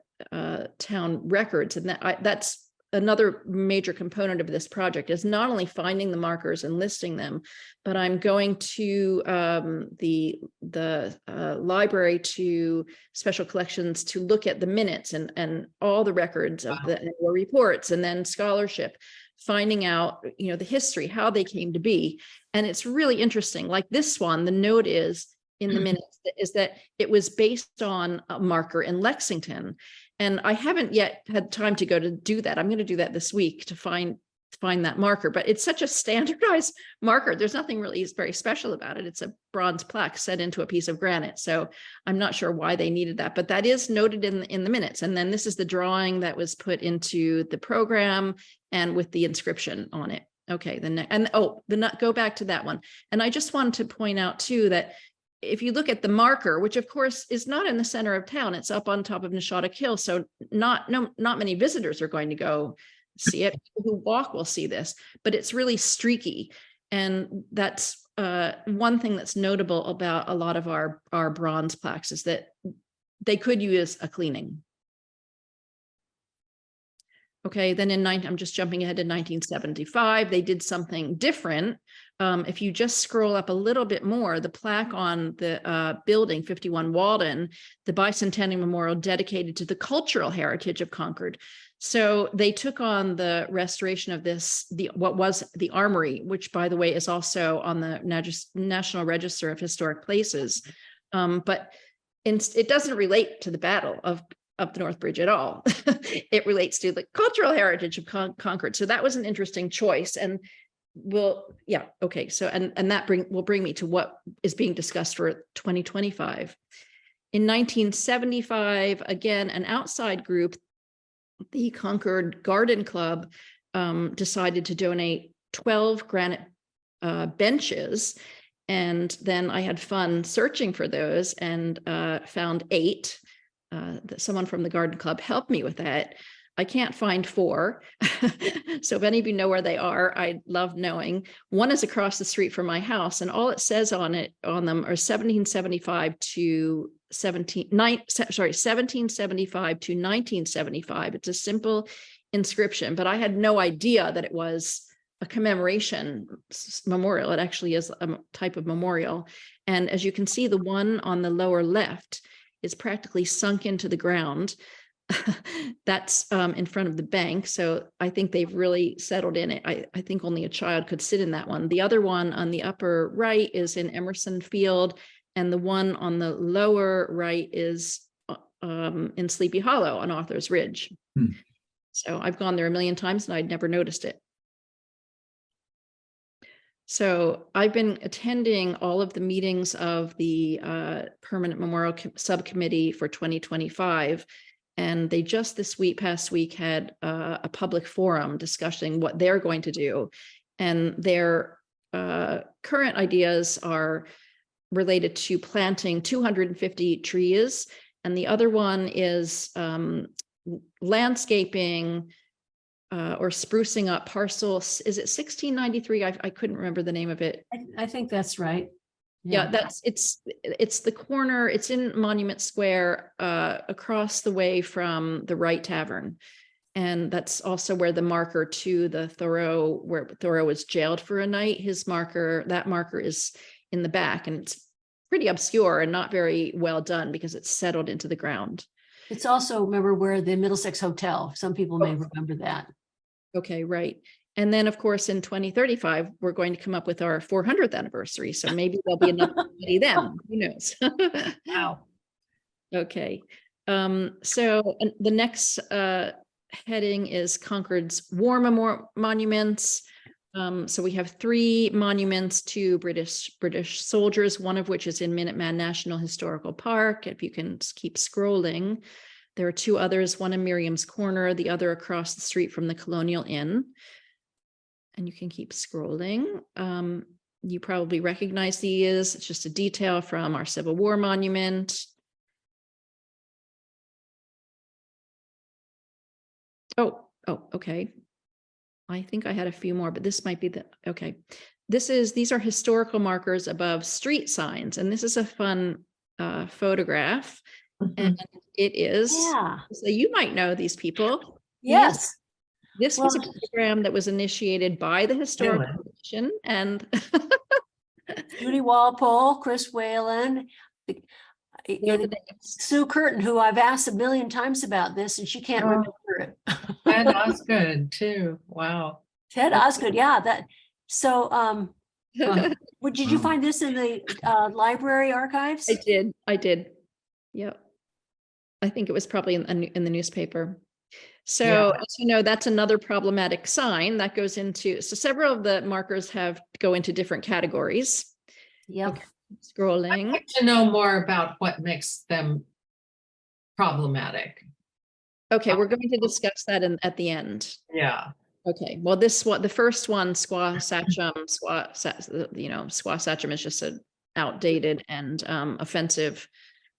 town records, and that's another major component of this project, is not only finding the markers and listing them, but I'm going to the library, to special collections, to look at the minutes and all the records of the reports, and then scholarship, finding out, the history, how they came to be. And it's really interesting. Like this one, the note is in the minutes is that it was based on a marker in Lexington. And I haven't yet had time to go to do that. I'm going to do that this week to find that marker, but it's such a standardized marker. There's nothing really very special about it. It's a bronze plaque set into a piece of granite. So I'm not sure why they needed that, but that is noted in the minutes. And then this is the drawing that was put into the program and with the inscription on it. Okay, go back to that one. And I just wanted to point out too, that if you look at the marker, which of course is not in the center of town, it's up on top of Neshotah Hill. So not many visitors are going to go see it. People who walk will see this, but it's really streaky. And that's one thing that's notable about a lot of our bronze plaques, is that they could use a cleaning. Okay, then I'm just jumping ahead to 1975, they did something different. If you just scroll up a little bit more, the plaque on the building 51 Walden, the Bicentennial Memorial dedicated to the cultural heritage of Concord. So they took on the restoration of what was the Armory, which, by the way, is also on the National Register of Historic Places. But it doesn't relate to the Battle of the North Bridge at all. It relates to the cultural heritage of Concord. So that was an interesting choice. And yeah, okay. So, and that will bring me to what is being discussed for 2025. In 1975, again, an outside group, the Concord Garden Club, decided to donate 12 granite benches. And then I had fun searching for those and found 8. Someone from the Garden Club helped me with that. I can't find 4. So if any of you know where they are, I'd love knowing. One is across the street from my house, and all it says on them are 1775 to 1775 to 1975. It's a simple inscription, but I had no idea that it was a commemoration memorial. It actually is a type of memorial. And as you can see, the one on the lower left is practically sunk into the ground. That's in front of the bank. So I think they've really settled in it. I think only a child could sit in that one. The other one on the upper right is in Emerson Field. And the one on the lower right is in Sleepy Hollow on Arthur's Ridge. So I've gone there a million times and I'd never noticed it. So I've been attending all of the meetings of the Permanent Memorial Subcommittee for 2025. And they just past week had a public forum discussing what they're going to do. And their current ideas are related to planting 250 trees. And the other one is landscaping or sprucing up parcels. Is it 1693? I couldn't remember the name of it. I think that's right. Yeah, it's the corner. It's in Monument Square, across the way from the Wright Tavern. And that's also where the marker to the Thoreau, where Thoreau was jailed for a night, that marker is in the back, and it's pretty obscure and not very well done because it's settled into the ground. It's also, remember, where the Middlesex Hotel, some people may remember that. Okay, right. And then, of course, in 2035, we're going to come up with our 400th anniversary. So maybe there'll be another committee then. Who knows? Wow. Okay. So the next heading is Concord's War Monuments. So we have 3 monuments to British soldiers, one of which is in Minuteman National Historical Park. If you can keep scrolling, there are 2 others, one in Miriam's Corner, the other across the street from the Colonial Inn. And you can keep scrolling. You probably recognize these. It's just a detail from our Civil War monument. Oh, okay. I think I had a few more, but this might be okay. These are historical markers above street signs. And this is a fun photograph. And it is, Yeah. so you might know these people. Yes. This was a program that was initiated by the Historical Commission and Judy Walpole, Chris Whalen, Sue Curtin, who I've asked a million times about this, and she can't remember it. Ted Osgood too. Wow. Ted Osgood, yeah. That. So, did you find this in the library archives? I did. Yep. I think it was probably in the newspaper. So, as you know, that's another problematic sign that goes into, so several of the markers go into different categories. Yep. Okay, scrolling. I'd like to know more about what makes them problematic. Okay, we're going to discuss that at the end. Yeah. Okay, well, the first one, Squaw Sachem is just an outdated and offensive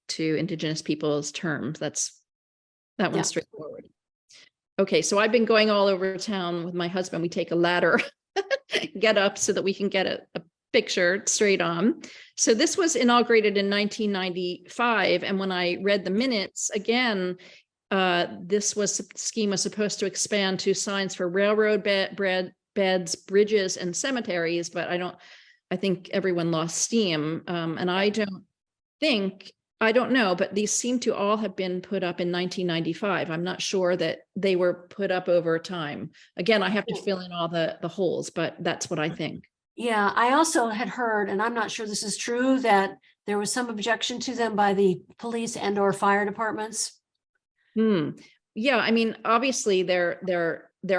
to Indigenous people's terms. That one's straightforward. Okay, so I've been going all over town with my husband. We take a ladder, get up so that we can get a picture straight on. So this was inaugurated in 1995. And when I read the minutes again, this scheme was supposed to expand to signs for railroad beds, bridges, and cemeteries, but I think everyone lost steam. And I don't know, but these seem to all have been put up in 1995. I'm not sure that they were put up over time. Again, I have to fill in all the holes, but that's what I think. Yeah, I also had heard, and I'm not sure this is true, that there was some objection to them by the police and or fire departments. Yeah, I mean, obviously they're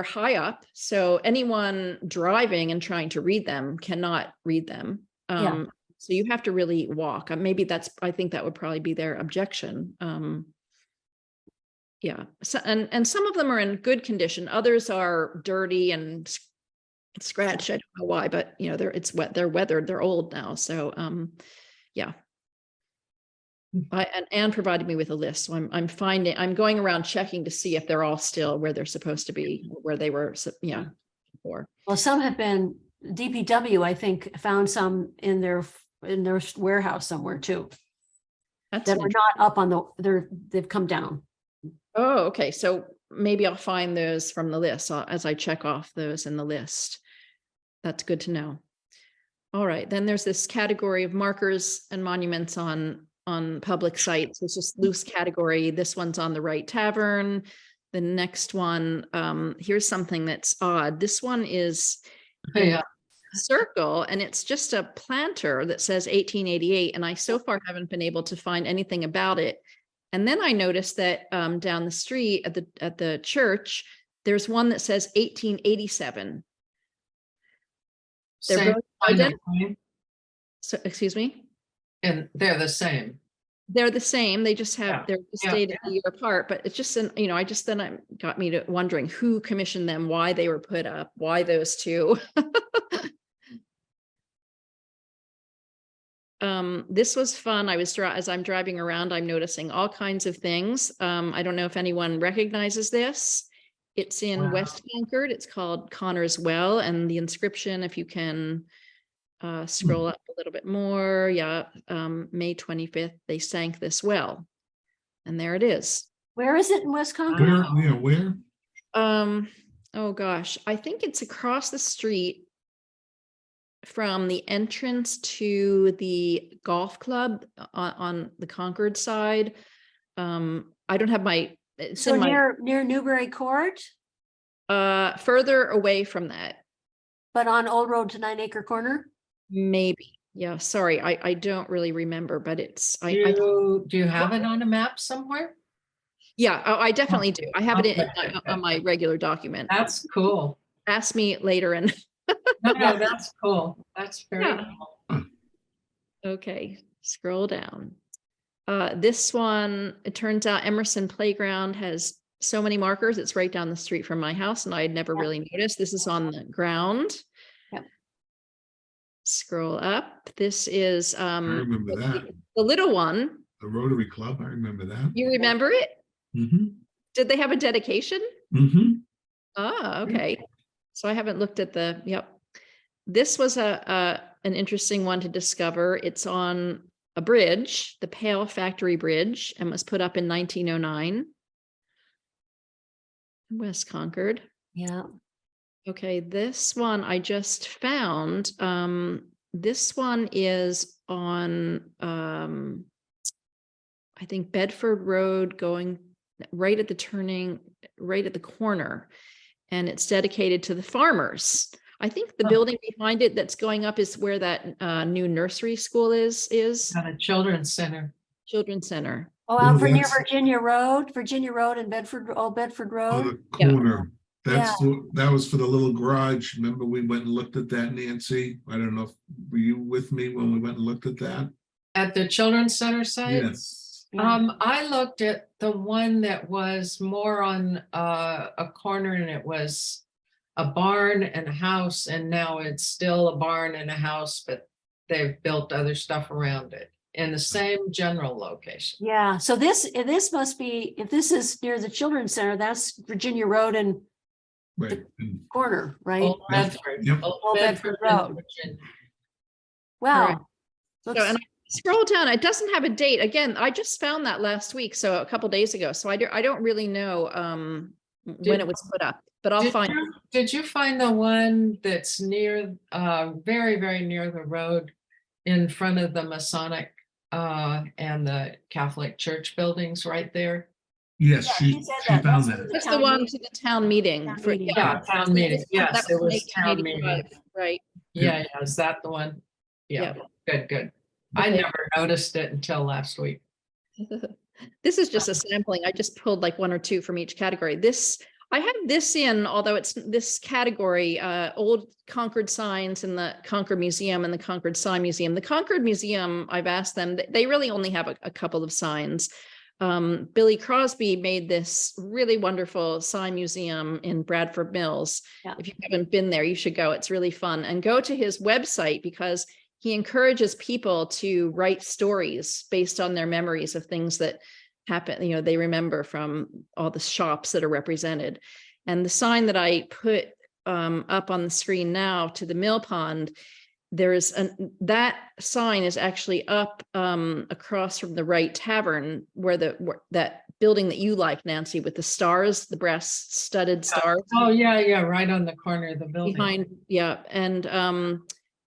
high up, so anyone driving and trying to read them cannot read them. Yeah. So you have to really walk. Maybe I think that would probably be their objection. Yeah, so, and some of them are in good condition. Others are dirty and scratched. I don't know why, but you know, it's wet. They're weathered. They're old now. So, yeah. And Anne provided me with a list, so I'm going around checking to see if they're all still where they're supposed to be, where they were, yeah, before. Well, some have been, DPW, I think, found some in their warehouse somewhere too. That's That are not up on they've come down. Oh, okay. So maybe I'll find those from the list as I check off those in the list. That's good to know. All right, then there's this category of markers and monuments on public sites. It's just loose category. This one's on the Wright Tavern. The next one, here's something that's odd. This one is a circle, and it's just a planter that says 1888, and I so far haven't been able to find anything about it. And then I noticed that down the street at the church, there's one that says 1887. They're Same both kind of identical. thing, So, excuse me? and they're the same. They're the same. They just have, Yeah. they're just Yeah. dated a year apart, but it's just, you know, it got me to wondering who commissioned them, why they were put up, why those two. This was fun. As I'm driving around, I'm noticing all kinds of things. I don't know if anyone recognizes this. It's in Wow. West Concord. It's called Connor's Well, and the inscription, if you can scroll up a little bit more. Yeah, May 25th, they sank this well. And there it is. Where is it in West Concord? Where? Oh gosh, I think it's across the street from the entrance to the golf club on the Concord side. I don't have it's So in near Newbury Court, further away from that. but on Old Road to 9 Acre Corner? Maybe. Yeah, sorry, I don't really remember, but it's Do you have it on a map somewhere? yeah, I definitely do. I have it Okay. on my regular document. That's cool. Ask me later and No, that's cool. That's very Yeah. cool. okay, scroll down. This one, it turns out Emerson Playground has so many markers. It's right down the street from my house, and I had never really noticed. This is on the ground. Yep. Scroll up. This is I remember that. the little one. The Rotary Club, I remember that. You remember it? Mm-hmm. Did they have a dedication? Mm-hmm. Ah, okay. So I haven't looked at yep. This was an interesting one to discover. It's on a bridge, the Pale Factory Bridge, and was put up in 1909. West Concord. Yeah. Okay, this one I just found. This one is on I think Bedford Road, going right at the corner, and it's dedicated to the farmers. I think the building behind it that's going up is where that new nursery school is. At a children's center. Children's Center. Oh, out Oh, for near that's- Virginia Road and Old Bedford Oh, Road. the Yeah. corner. That was for the little garage. Remember, we went and looked at that, Nancy? I don't know if, were you with me when we went and looked at that? At the children's center site? Yes. I looked at the one that was more on a corner, and it was a barn and a house, and now it's still a barn and a house, but they've built other stuff around it in the same general location. Yeah, so this must be, if this is near the Children's Center, that's Virginia Road and Right. And corner, right? Old That's- Bedford. yep. Old Bedford and Road. Virginia. Wow. So, Looks- and I scroll down, it doesn't have a date. Again, I just found that last week, so a couple days ago. So I don't really know when it was put up, but I'll find. Did you find the one that's near, very, very near the road in front of the Masonic and the Catholic Church buildings right there? Yes, Yeah, she she said she that. found That's that. That's the Town one meeting. to the town meeting. Town for- meeting. Yeah, town meeting. That Yes, it in was town meeting. 1885, right? Yeah, is that the one? Yeah, good. I Okay. never noticed it until last week. This is just a sampling. I just pulled like one or two from each category. I have this in, although it's this category, old Concord signs in the Concord Museum and the Concord Sign Museum. The Concord Museum, I've asked them, they really only have a couple of signs. Billy Crosby made this really wonderful sign museum in Bradford Mills. Yeah. If you haven't been there, you should go. It's really fun. And go to his website because he encourages people to write stories based on their memories of things that happen, they remember from all the shops that are represented. And the sign that I put up on the screen now to the mill pond, that sign is actually up across from the Wright Tavern, where that building that you like, Nancy, with the stars, the brass studded stars. Oh, yeah, right on the corner of the building. Behind, yeah. And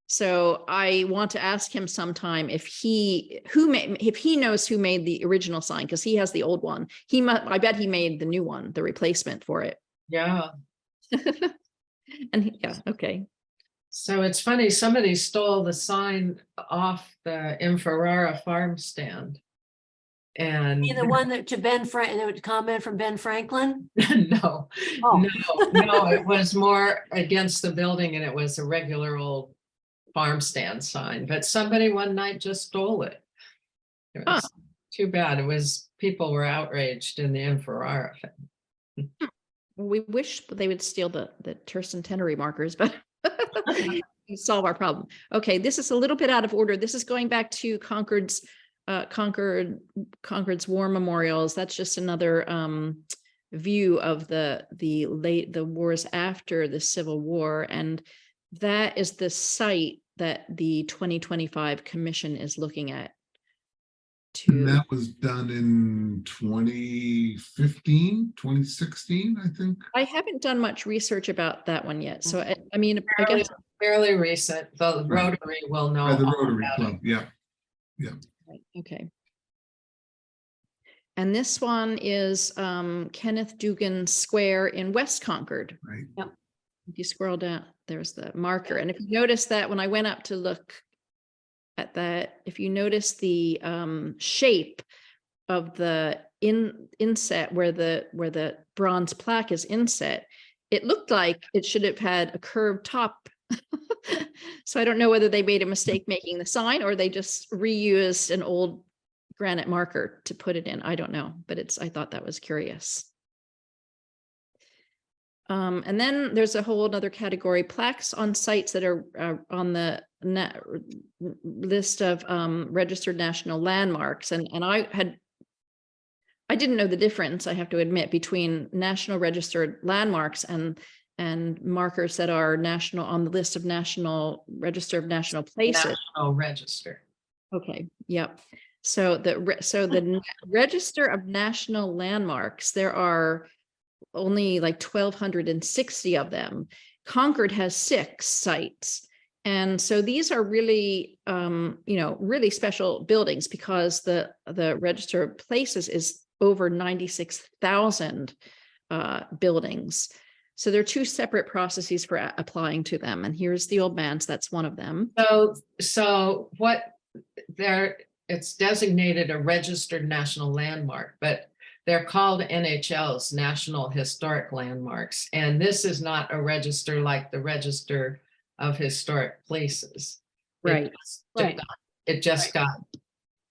so I want to ask him sometime if he knows who made the original sign, because he has the old one. I bet he made the new one, the replacement for it. Yeah. And yeah, okay. So it's funny, somebody stole the sign off the Inferrara farm stand. And The one that to Ben Frank, there was a comment from Ben Franklin. no, Oh. no, it was more against the building and it was a regular old farm stand sign, but somebody one night just stole it. It was too bad. People were outraged in the Inferrara. We wish they would steal the tercentenary markers, but solve our problem. Okay, this is a little bit out of order. This is going back to Concord's war memorials. That's just another view of the wars after the Civil War, and that is the site that the 2025 commission is looking at. And that was done in 2015, 2016, I think. I haven't done much research about that one yet. So I mean, I guess Fairly recent. The Rotary will know. By the all Rotary about Club, it. yeah. okay. And this one is Kenneth Dugan Square in West Concord. Right. Yep. If you scroll down, there's the marker. And if you notice that when I went up to look at that, if you notice the shape of the inset where the bronze plaque is inset, it looked like it should have had a curved top. So I don't know whether they made a mistake making the sign or they just reused an old granite marker to put it in. I don't know, but I thought that was curious. And then there's a whole other category, plaques on sites that are on the list of registered national landmarks. And I didn't know the difference, I have to admit, between national registered landmarks and markers that are national on the list of national register of national places. National Register. Okay, yep. So the Register of National Landmarks, there are only like 1,260 of them. Concord has 6 sites. And so these are really, really special buildings because the Register of Places is over 96,000 buildings. So there are 2 separate processes for applying to them. And here's the Old Manse, that's one of them. So what it's designated a registered national landmark, but they're called NHLs, National Historic Landmarks. And this is not a register like the Register of Historic Places. Right. It just got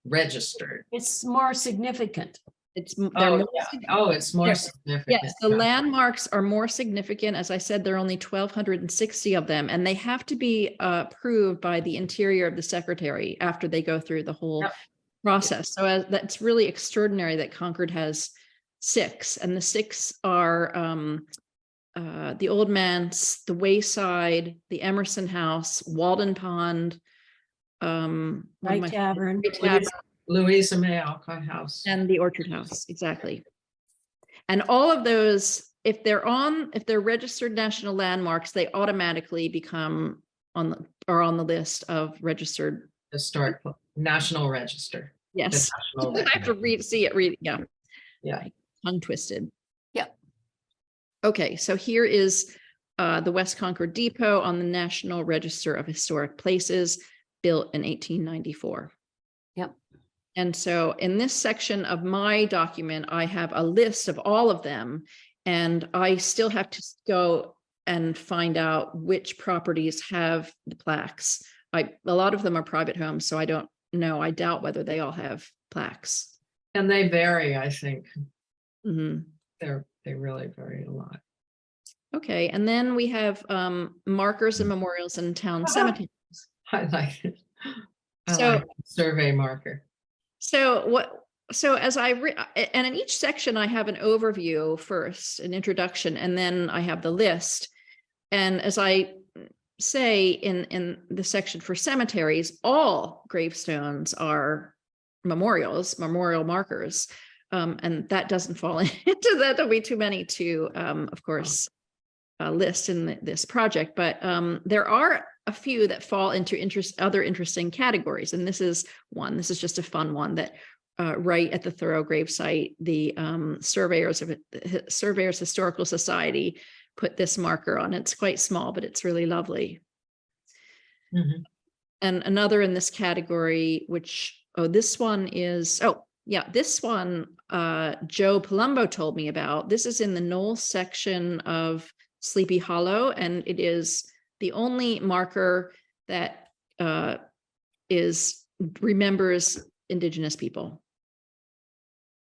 registered. It's more significant. It's it's more significant. Yes, the landmarks are more significant. As I said, there are only 1,260 of them, and they have to be approved by the interior of the secretary after they go through the whole process. So that's really extraordinary that Concord has 6, and the 6 are the Old Manse, the Wayside, the Emerson House, Walden Pond, Wright Tavern. Louisa May Alcott House. And the Orchard House, exactly. And all of those, if they're registered national landmarks, they automatically become on the list of registered Historic National Register. Yes. I have to see it. Yeah. Tongue twisted. Yeah. Okay, so here is the West Concord Depot on the National Register of Historic Places, built in 1894. And so in this section of my document, I have a list of all of them, and I still have to go and find out which properties have the plaques. A lot of them are private homes, so I don't know. I doubt whether they all have plaques. And they vary, I think. Mhm. They really vary a lot. Okay, and then we have markers and memorials in town cemeteries. I like it. I So- like the survey marker. So as and in each section, I have an overview first, an introduction, and then I have the list. And as I say in the section for cemeteries, all gravestones are memorial markers. And that doesn't fall into that. There'll be too many to, of course, list in this project, but there are a few that fall into other interesting categories. And this is one. This is just a fun one that right at the Thoreau grave site, the Surveyors Historical Society put this marker on. It's quite small, but it's really lovely. Mhm. And another in this category, which, this one is, this one, Joe Palumbo told me about. This is in the Knoll section of Sleepy Hollow, and it is the only marker that remembers Indigenous people.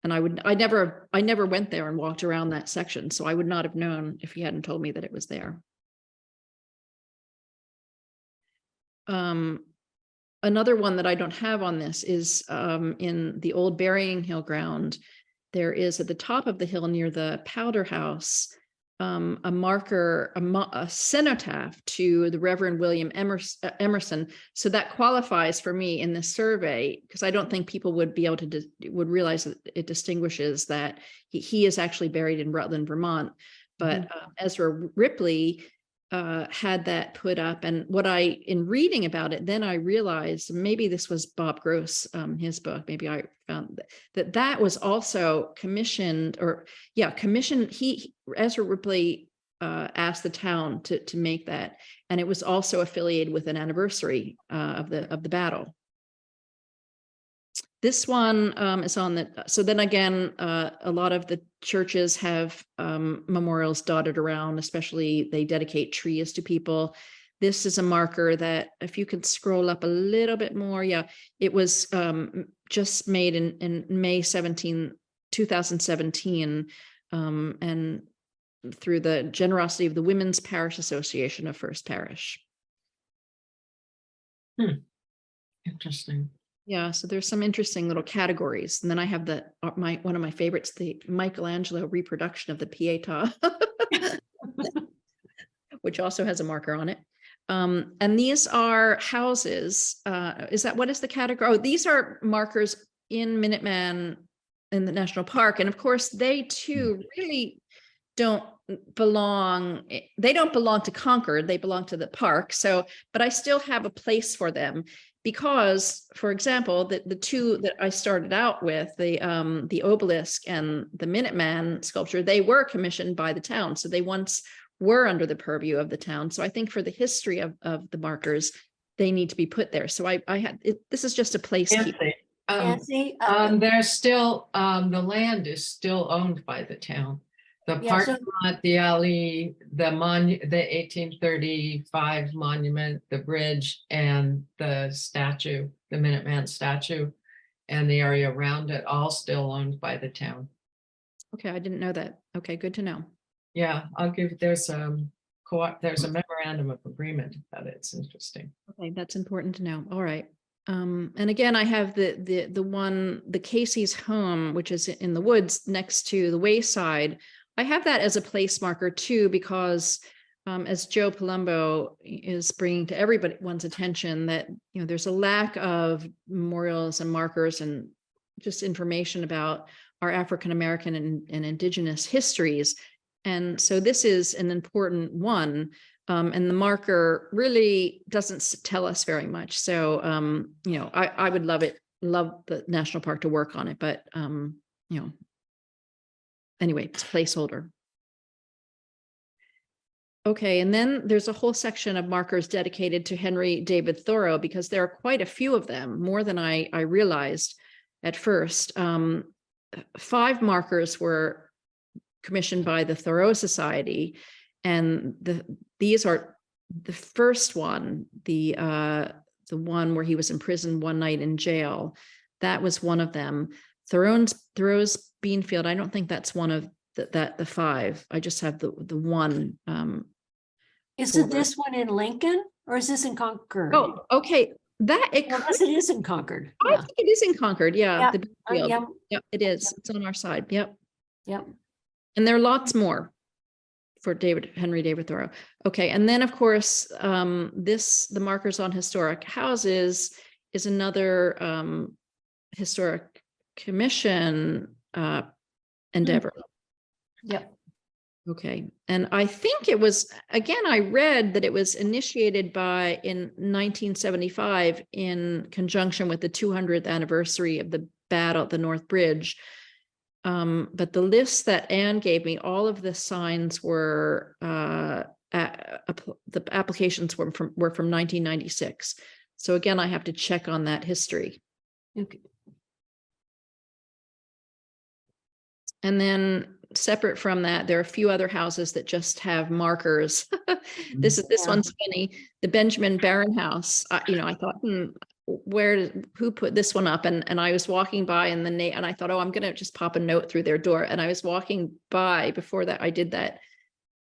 And I never went there and walked around that section, so I would not have known if he hadn't told me that it was there. Another one that I don't have on this is in the old burying hill ground. There is at the top of the hill near the Powder House, a marker, a cenotaph to the Reverend William Emerson. So that qualifies for me in this survey, because I don't think people would be able to would realize that it distinguishes that he is actually buried in Rutland, Vermont. But Ezra Ripley had that put up, and in reading about it, then I realized maybe this was Bob Gross, his book. Maybe I found that was also commissioned, Ezra Ripley asked the town to make that, and it was also affiliated with an anniversary of the battle. This one is on the, so then again, a lot of the churches have memorials dotted around, especially they dedicate trees to people. This is a marker that, if you could scroll up a little bit more, it was just made in May 2017, and through the generosity of the Women's Parish Association of First Parish. Interesting. Yeah, so there's some interesting little categories. And then I have one of my favorites, the Michelangelo reproduction of the Pietà, which also has a marker on it. And these are houses. What is the category? Oh, these are markers in Minuteman in the national park. And of course, they too really don't belong to Concord. They belong to the park. So, but I still have a place for them. Because, for example, the two that I started out with, the obelisk and the Minuteman sculpture, they were commissioned by the town. So they once were under the purview of the town. So I think for the history of the markers, they need to be put there. So this is just a place. Nancy, There's still, the land is still owned by the town. The parking lot, the alley, the 1835 monument, the bridge, and the statue, the Minuteman statue, and the area around it, all still owned by the town. Okay, I didn't know that. Okay, good to know. Yeah, there's a memorandum of agreement about it. It's interesting. Okay, that's important to know. All right. And again, I have the Casey's home, which is in the woods next to the wayside. I have that as a place marker too, because as Joe Palumbo is bringing to everyone's attention that, there's a lack of memorials and markers and just information about our African-American and Indigenous histories. And so this is an important one. And the marker really doesn't tell us very much. So, I would love the national park to work on it, but, anyway, it's a placeholder. Okay, and then there's a whole section of markers dedicated to Henry David Thoreau, because there are quite a few of them, more than I realized. at first. 5 markers were commissioned by the Thoreau Society, and these are the first one, the one where he was in prison one night in jail. That was one of them. Thoreau's Beanfield, I don't think that's one of the 5. I just have the one. Isn't this one in Lincoln or is this in Concord? Oh, okay. Well, yes, it is in Concord. I Yeah. think it is in Concord. Yeah, Yeah, the Beanfield. yeah, Yep, it is. It's on our side. Yep. yep. And there are lots more for Henry David Thoreau. Okay, and then of course, the markers on historic houses is another historic commission endeavor. Yep. Okay, and I think it was, again, I read that it was initiated in 1975 in conjunction with the 200th anniversary of the battle at the North Bridge. But the list that Anne gave me, all of the signs were, the applications were from 1996. So again, I have to check on that history. Okay. And then separate from that, there are a few other houses that just have markers. This Yeah. one's funny. The Benjamin Barron house. I thought, who put this one up? And I was walking by, and I thought, oh, I'm gonna just pop a note through their door. And I was walking by before that. I did that.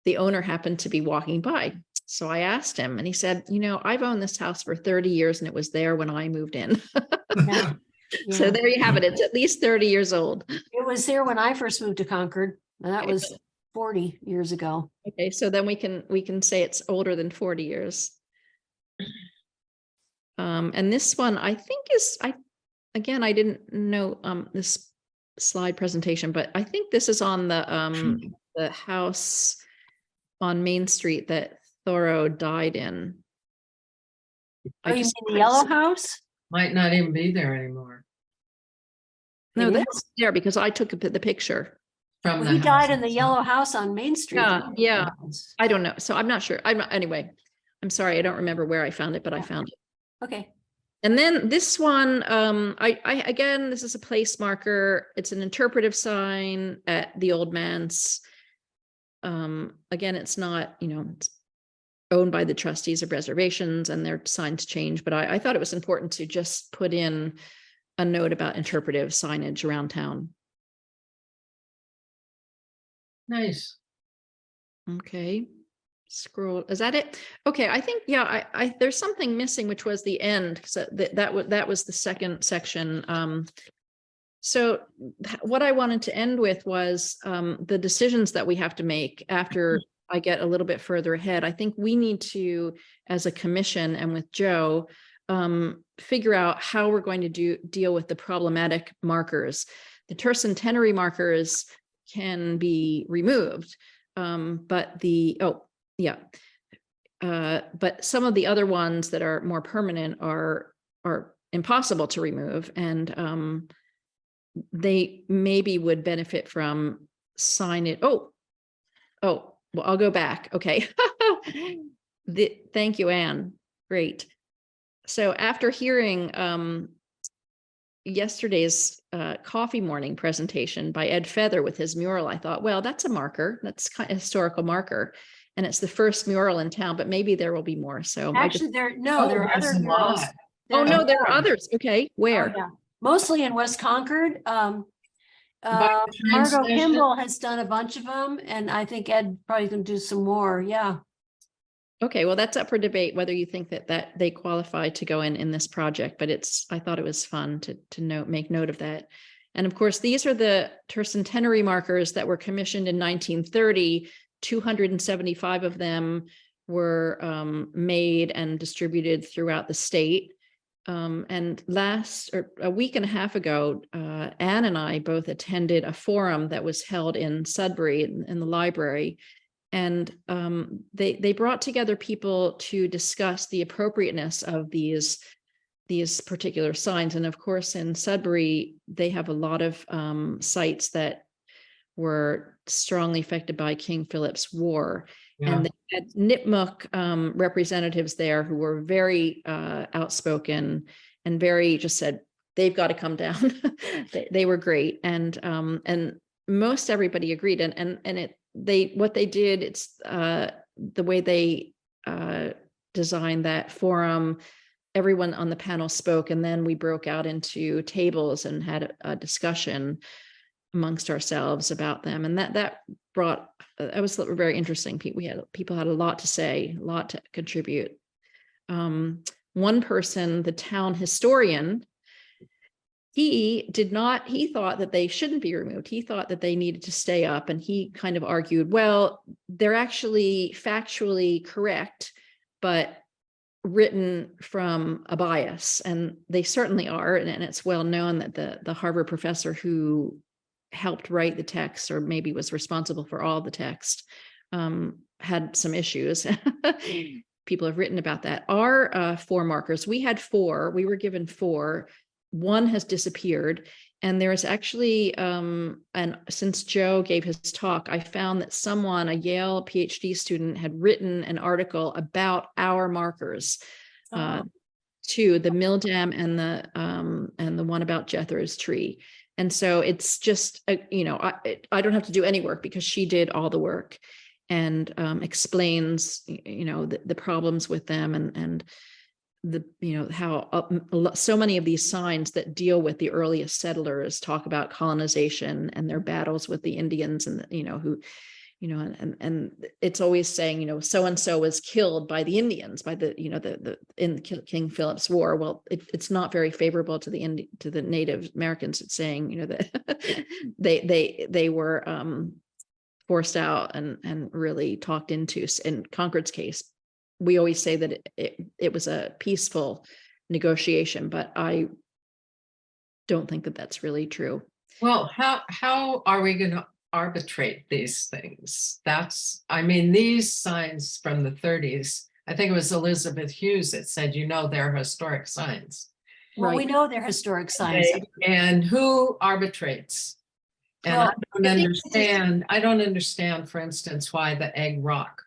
The owner happened to be walking by, so I asked him, and he said, I've owned this house for 30 years, and it was there when I moved in. Yeah. So Yeah. there you have it. It's at least 30 years old. It was there when I first moved to Concord, and that was 40 years ago. Okay, so then we can say it's older than 40 years. And this one I think I didn't know this slide presentation, but I think this is on the house on Main Street that Thoreau died in. Oh, you mean the yellow house? Might not even be there anymore. No, It that's there because I took the picture. From Well, the he died house in the itself. yellow house on Main Street. Yeah. I don't know. So I'm not sure. Anyway, I'm sorry. I don't remember where I found it, but I found it. Okay. And then this one, again, this is a place marker. It's an interpretive sign at the Old Manse. Again, it's not, it's owned by the trustees of reservations, and their signs change, but I thought it was important to just put in a note about interpretive signage around town. Nice. Okay. Scroll, is that it? Okay, I think, yeah, I there's something missing, which was the end. So that was the second section. So what I wanted to end with was the decisions that we have to make after I get a little bit further ahead. I think we need to, as a commission and with Joe, figure out how we're going to deal with the problematic markers. The tercentenary markers can be removed, but but some of the other ones that are more permanent are impossible to remove, and they maybe would benefit from signage. Well, I'll go back. Okay. Thank you, Anne. Great. So after hearing yesterday's coffee morning presentation by Ed Feather with his mural, I thought, well, that's a marker. That's kind of historical marker. And it's the first mural in town, but maybe there will be more. So Actually, there are there's other a murals. lot. oh no, there are Oh. others. Okay, where? Oh, yeah. Mostly in West Concord. By the train Margot station? Kimball has done a bunch of them, and I think Ed probably can do some more. Yeah. Okay, well, that's up for debate whether you think that they qualify to go in this project, but I thought it was fun to make note of that. And of course, these are the tercentenary markers that were commissioned in 1930. 275 of them were made and distributed throughout the state. And a week and a half ago, Anne and I both attended a forum that was held in Sudbury in the library. And they brought together people to discuss the appropriateness of these particular signs. And of course, in Sudbury, they have a lot of sites that were strongly affected by King Philip's War. Yeah. And they had Nipmuc representatives there who were very outspoken and very just said, they've got to come down. They were great. And most everybody agreed. And what they did, it's the way they designed that forum, everyone on the panel spoke, and then we broke out into tables and had a discussion amongst ourselves about them. And that was very interesting. People had a lot to say, a lot to contribute. One person, the town historian, he thought that they shouldn't be removed. He thought that they needed to stay up, and he kind of argued, well, they're actually factually correct, but written from a bias, and they certainly are. And it's well known that the Harvard professor who helped write the text, or maybe was responsible for all the text, had some issues. People have written about that. Our 4 markers, we had 4, we were given 4, 1 has disappeared. And there's actually, and since Joe gave his talk, I found that someone, a Yale PhD student, had written an article about our markers, to the mill dam and the one about Jethro's tree. And so it's just, I don't have to do any work because she did all the work, and explains, the problems with them, and how so many of these signs that deal with the earliest settlers talk about colonization and their battles with the Indians, and and it's always saying, so and so was killed by the Indians, by in King Philip's War. Well, it's not very favorable to the Native Americans. It's saying that they were forced out and really talked into. In Concord's case, we always say that it was a peaceful negotiation, but I don't think that that's really true. Well, how are we going to arbitrate these things? These signs from the 30s, I think it was Elizabeth Hughes that said, they're historic signs. Well, we know they're historic signs. And who arbitrates? And Well, I don't understand, for instance, why the Egg Rock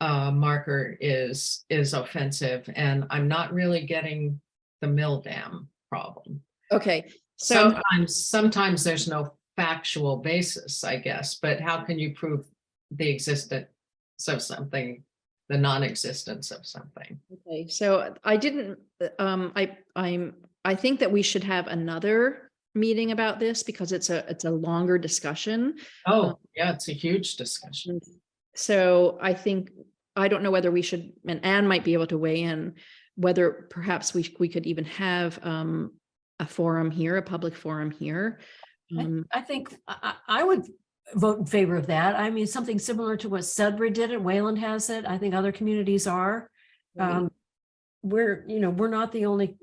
marker is offensive, and I'm not really getting the mill dam problem. Okay, so sometimes there's no factual basis, I guess, but how can you prove the existence of something, the non-existence of something? Okay, so I didn't. I think that we should have another meeting about this because it's a longer discussion. Oh, yeah, it's a huge discussion. So I don't know whether we should, and Anne might be able to weigh in, whether perhaps we could even have a forum here, a public forum here. I think I would vote in favor of that. I mean, something similar to what Sudbury did it. Wayland has it. I think other communities are. We're not the only.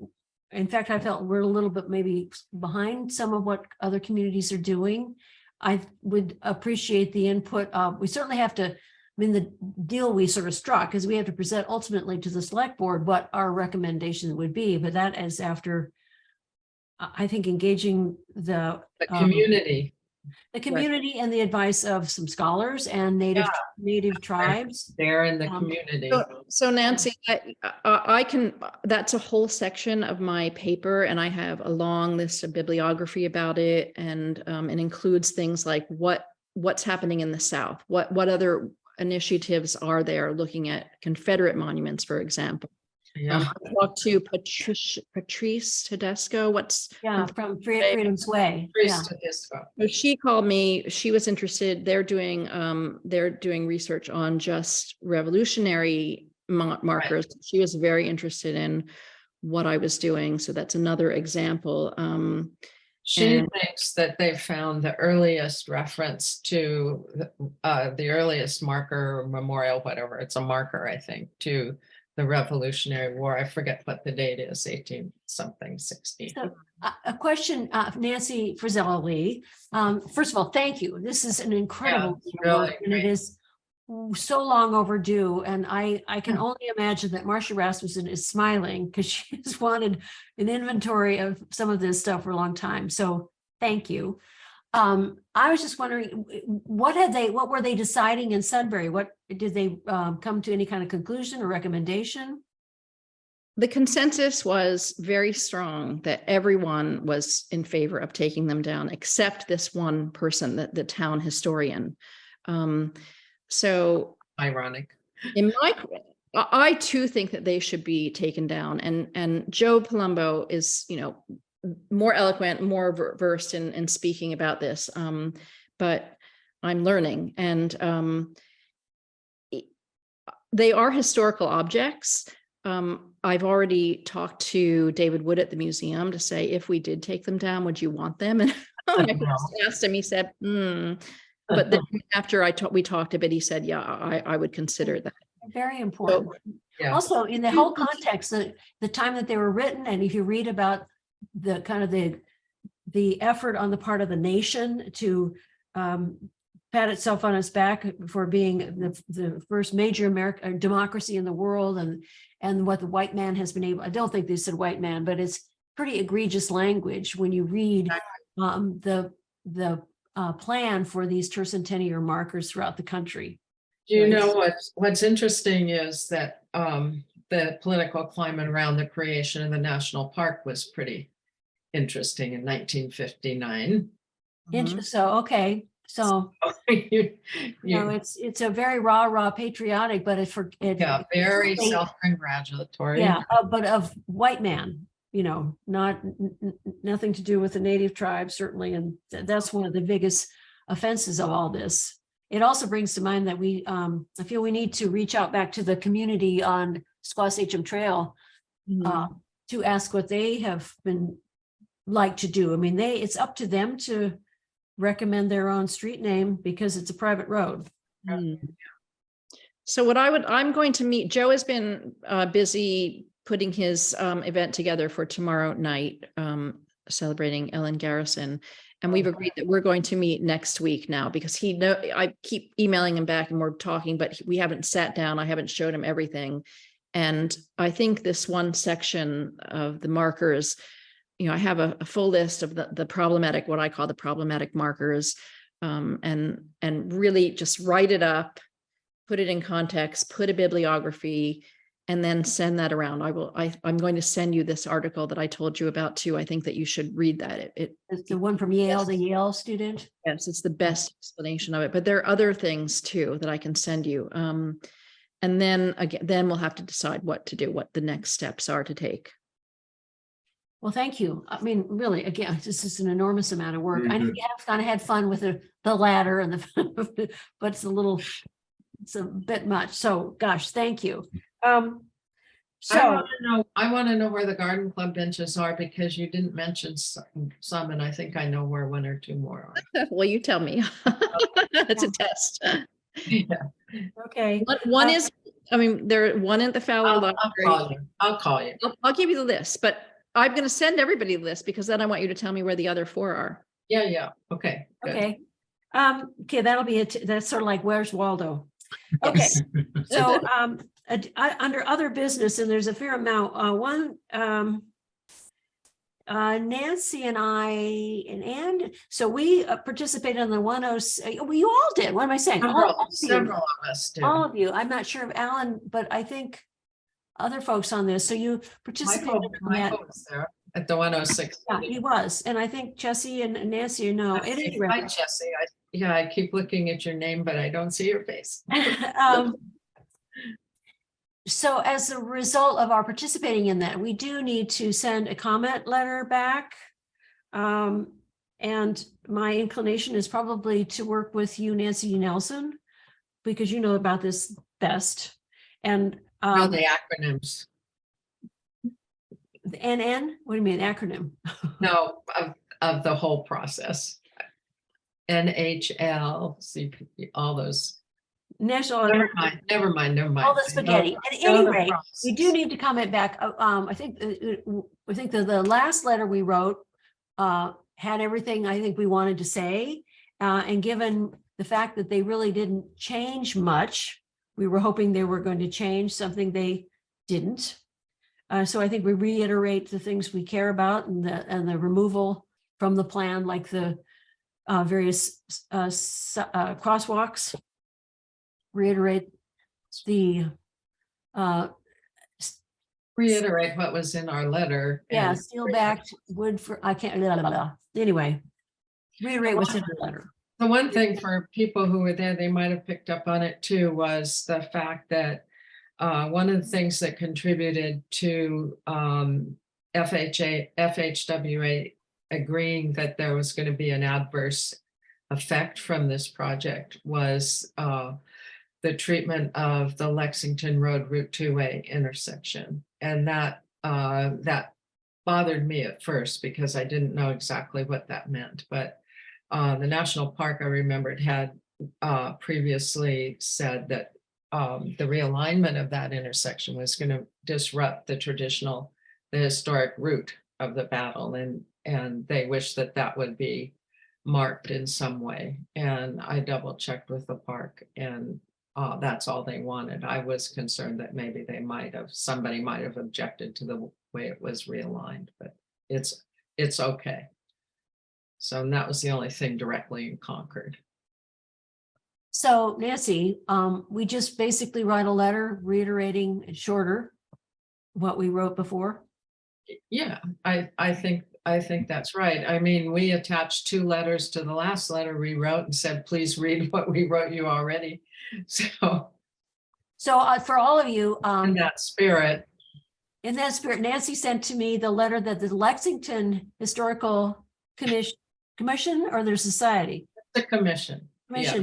In fact, I felt we're a little bit maybe behind some of what other communities are doing. I would appreciate the input. We certainly have to. The deal we sort of struck is we have to present ultimately to the select board what our recommendation would be, but that is after, I think, engaging the community. The community and the advice of some scholars and native tribes. They're in the community. So Nancy, I can, that's a whole section of my paper, and I have a long list of bibliography about it, and it includes things like what's happening in the South, what other initiatives are there looking at Confederate monuments, for example. I talked to Patrice Tedesco. From Freedom's Way. So she called me. She was interested. They're doing research on just revolutionary markers. Right. She was very interested in what I was doing. So that's another example. She thinks that they found the earliest reference to the earliest marker, memorial, whatever. It's a marker, I think, to the Revolutionary War. I forget what the date is, 18 something, 60. So, a question, Nancy Frizella Lee. First of all, thank you. This is an incredible work, and it is so long overdue. And I can only imagine that Marcia Rasmussen is smiling because she has wanted an inventory of some of this stuff for a long time. So thank you. I was just wondering, what were they deciding in Sudbury? What did they come to any kind of conclusion or recommendation? the consensus was very strong that everyone was in favor of taking them down, except this one person, the town historian. So Ironic. in my, I too think that they should be taken down. And Joe Palumbo is, you know, more eloquent, more versed in speaking about this. But I'm learning, and they are historical objects. I've already talked to David Wood at the museum to say, if we did take them down, would you want them? And when I first asked him, he said, But then after we talked a bit, he said, yeah, I would consider that. Very important. Yeah. Also, in the whole context, the time that they were written, and if you read about the kind of the effort on the part of the nation to pat itself on its back for being the first major American democracy in the world, and what the white man has been able, I don't think they said white man, but it's pretty egregious language when you read the plan for these tercentennial markers throughout the country. Do you know what's interesting is that the political climate around the creation of the national park was pretty interesting in 1959. So, okay. So, it's a very rah patriotic, but very self-congratulatory. Yeah, but of white man, you know, nothing to do with the native tribe, certainly. And that's one of the biggest offenses of all this. It also brings to mind that I feel we need to reach out back to the community on Squaw Trail to ask what they have been like to do. I mean, it's up to them to recommend their own street name because it's a private road. So I'm going to meet, Joe has been busy putting his event together for tomorrow night, celebrating Ellen Garrison. And we've agreed that we're going to meet next week now, because I keep emailing him back and we're talking, but we haven't sat down. I haven't showed him everything. And I think this one section of the markers, you know, I have a full list of the problematic, what I call the problematic markers, and really just write it up, put it in context, put a bibliography, and then send that around. I'm going to send you this article that I told you about too. I think that you should read that. It's the one from Yale, the Yale student. Yes, it's the best explanation of it, but there are other things too that I can send you. And then again, we'll have to decide what to do, what the next steps are to take. Well, thank you. I mean, really, again, this is an enormous amount of work. Very I know good. you have kind of had fun with the ladder and but it's a bit much. So, gosh, thank you. I want to know where the garden club benches are, because you didn't mention some, and I think I know where one or two more are. Well, you tell me. It's a test. Yeah. Okay. One is, I mean, one at the Fowler Library. I'll call you. I'll give you the list, but I'm going to send everybody the list, because then I want you to tell me where the other 4 are. Yeah. Okay. Good. Okay. Okay, that'll be it. That's sort of like, where's Waldo? Okay. So under other business, and there's a fair amount, Nancy and I and so we participated in the 106. Well, you all did. What am I saying? Several of us did. All of you. I'm not sure of Alan, but I think other folks on this. So you participated in that. Michael was there at the 106. Yeah, he was. And I think Jesse and Nancy, at any rate. Hi, Jesse. I keep looking at your name, but I don't see your face. So as a result of our participating in that, we do need to send a comment letter back. And my inclination is probably to work with you, Nancy Nelson, because you know about this best. And the acronyms. the NN, what do you mean acronym? No, of the whole process. NHL, CP, all those. National. Never mind. All the spaghetti. At any rate, we do need to comment back. I think the last letter we wrote had everything I think we wanted to say. And given the fact that they really didn't change much, we were hoping they were going to change something they didn't. So I think we reiterate the things we care about and the removal from the plan, like the various crosswalks. Reiterate the Reiterate what was in our letter. Yeah, and- steel backed wood for, I can't, blah, blah, blah. Anyway. Reiterate what's in the letter. The one thing for people who were there, they might have picked up on it too, was the fact that one of the things that contributed to FHWA agreeing that there was going to be an adverse effect from this project was the treatment of the Lexington Road Route 2A intersection. And that bothered me at first because I didn't know exactly what that meant. But the National Park, I remembered, had previously said that the realignment of that intersection was going to disrupt the historic route of the battle. And they wish that that would be marked in some way. And I double checked with the park, and that's all they wanted. I was concerned that maybe somebody might have objected to the way it was realigned, but it's okay. So that was the only thing directly in Concord. So Nancy, we just basically write a letter reiterating shorter what we wrote before. Yeah, I think that's right. I mean, we attached 2 letters to the last letter we wrote and said, please read what we wrote you already. So For all of you, in that spirit, Nancy sent to me the letter that the Lexington Historical Commission or their society the commission.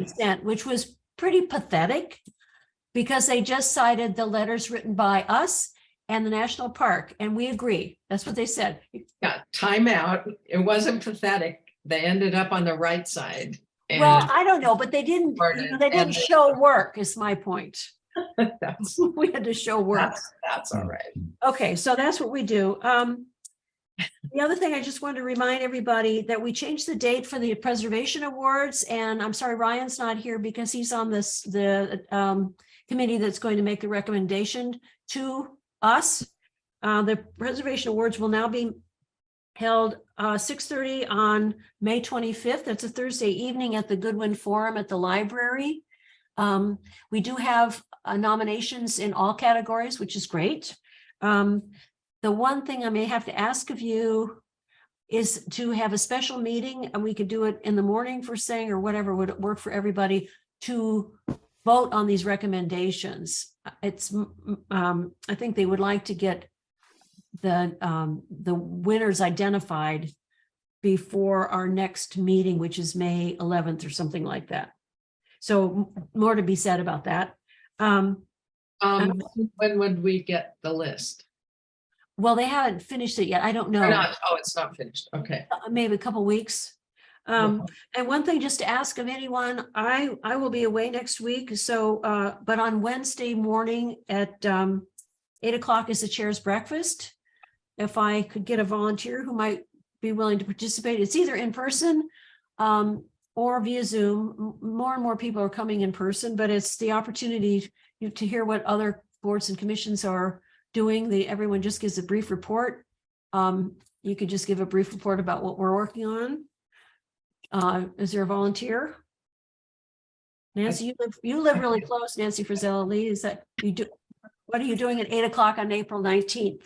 sent, which was pretty pathetic because they just cited the letters written by us and the national park, and we agree. That's what they said. Yeah, time out. It wasn't pathetic. They ended up on the right side. Well, I don't know, but they didn't. They didn't show work. Is my point. That's We had to show work. that's all right. Okay, so that's what we do. The other thing, I just wanted to remind everybody that we changed the date for the preservation awards, and I'm sorry, Ryan's not here because he's on the committee that's going to make the recommendation to us. The preservation awards will now be held 6:30 on May 25th. That's a Thursday evening at the Goodwin Forum at the library. We do have nominations in all categories, which is great. The one thing I may have to ask of you is to have a special meeting, and we could do it in the morning first thing or whatever would work for everybody to vote on these recommendations. I think they would like to get the winners identified before our next meeting, which is May 11th or something like that. So more to be said about that. When would we get the list? Well, they haven't finished it yet. I don't know. Or not? Oh, it's not finished. Okay. Maybe a couple weeks. And one thing just to ask of anyone, I will be away next week. So, but on Wednesday morning at 8 o'clock is the chair's breakfast. If I could get a volunteer who might be willing to participate, it's either in person or via Zoom. More and more people are coming in person, but it's the opportunity to hear what other boards and commissions are doing. Everyone just gives a brief report. You could just give a brief report about what we're working on. Is there a volunteer? Nancy, you live really close, Nancy Frizella Lee. Is that you do? What are you doing at 8 o'clock on April 19th?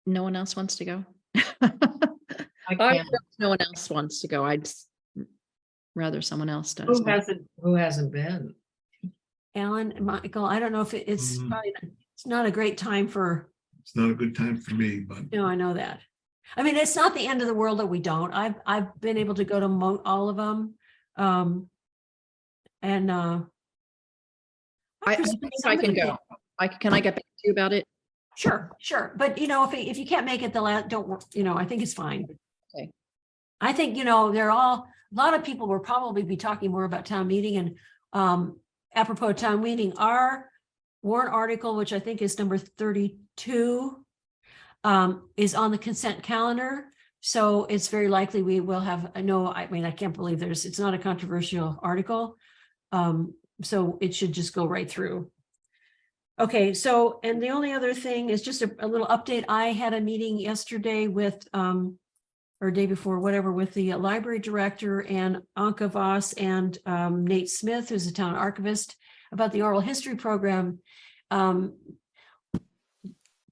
No one else wants to go. I can't. No one else wants to go. I'd rather someone else does. Who hasn't been? Alan, Michael, I don't know if it's probably, it's not a great time for. It's not a good time for me, but No, I know that. I mean, it's not the end of the world that we don't. I've been able to go to all of them. I think I can go. Can I get back to you about it? Sure. But if you can't make it don't work, I think it's fine. Okay. I think, a lot of people will probably be talking more about town meeting and apropos of town meeting, our warrant article, which I think is number 32, is on the consent calendar. So it's very likely we will have, I can't believe it's not a controversial article. So it should just go right through. Okay, so, and the only other thing is just a little update. I had a meeting yesterday with, or day before, whatever, with the library director and Anka Voss and Nate Smith, who's a town archivist, about the oral history program.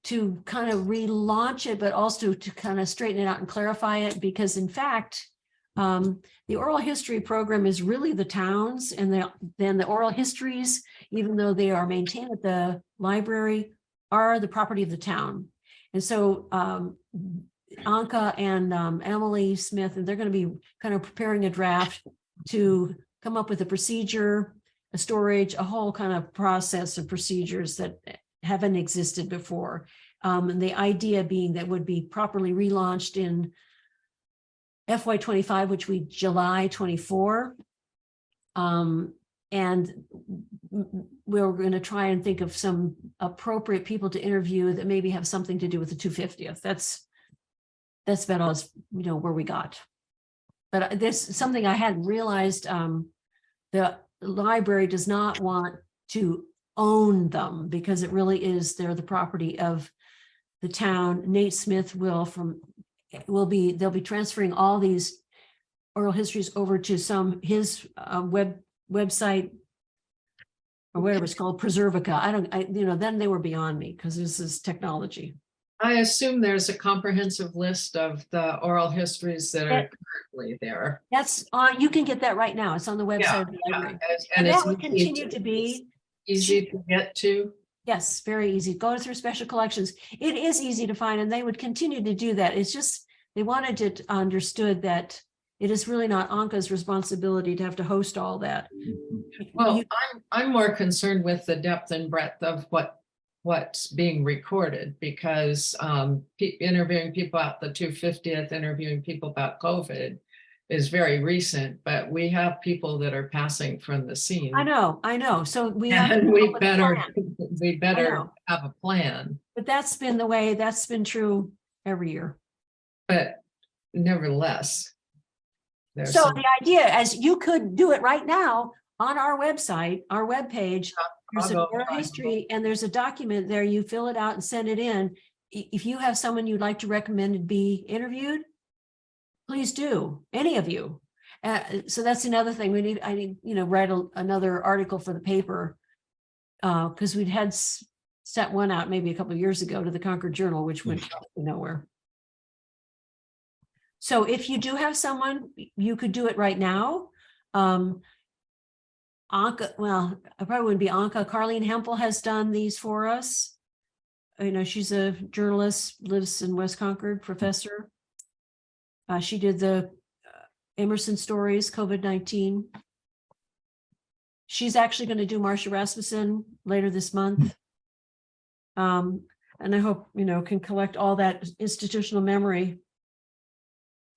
to kind of relaunch it, but also to kind of straighten it out and clarify it, because in fact, the oral history program is really the town's, and then the oral histories, even though they are maintained at the library, are the property of the town. And so Anka and Emily Smith, and they're going to be kind of preparing a draft to come up with a procedure, a storage, a whole kind of process of procedures that haven't existed before. And the idea being that would be properly relaunched in FY25, which we July 24. And we're going to try and think of some appropriate people to interview that maybe have something to do with the 250th. That's about all, where we got. But there's something I hadn't realized. The library does not want to own them, because it really is, they're the property of the town. Nate Smith they'll be transferring all these oral histories over to his website, or whatever it's called, Preservica. Then they were beyond me, because this is technology. I assume there's a comprehensive list of the oral histories that are currently there. That's you can get that right now. It's on the website of the library. And that it's would continue to be easy to get to. Yes, very easy. Go through special collections. It is easy to find, and they would continue to do that. It's just they wanted it understood that it is really not Anka's responsibility to have to host all that. Well, I'm more concerned with the depth and breadth of what's being recorded, because interviewing people about the 250th, interviewing people about COVID is very recent, but we have people that are passing from the scene. I know. So we better have a plan. But that's been the way, that's been true every year. But nevertheless. So the idea, as you could do it right now on our website, our webpage, there's an oral history, and there's a document there. You fill it out and send it in. If you have someone you'd like to recommend to be interviewed, please do, any of you. So that's another thing I need, write another article for the paper, because we'd had set one out maybe a couple of years ago to the Concord Journal, which went nowhere. So if you do have someone, you could do it right now. Anka, well, I probably wouldn't be Anka. Carleen Hempel has done these for us. She's a journalist, lives in West Concord, professor. She did the Emerson stories, COVID-19. She's actually going to do Marcia Rasmussen later this month. And I hope, can collect all that institutional memory.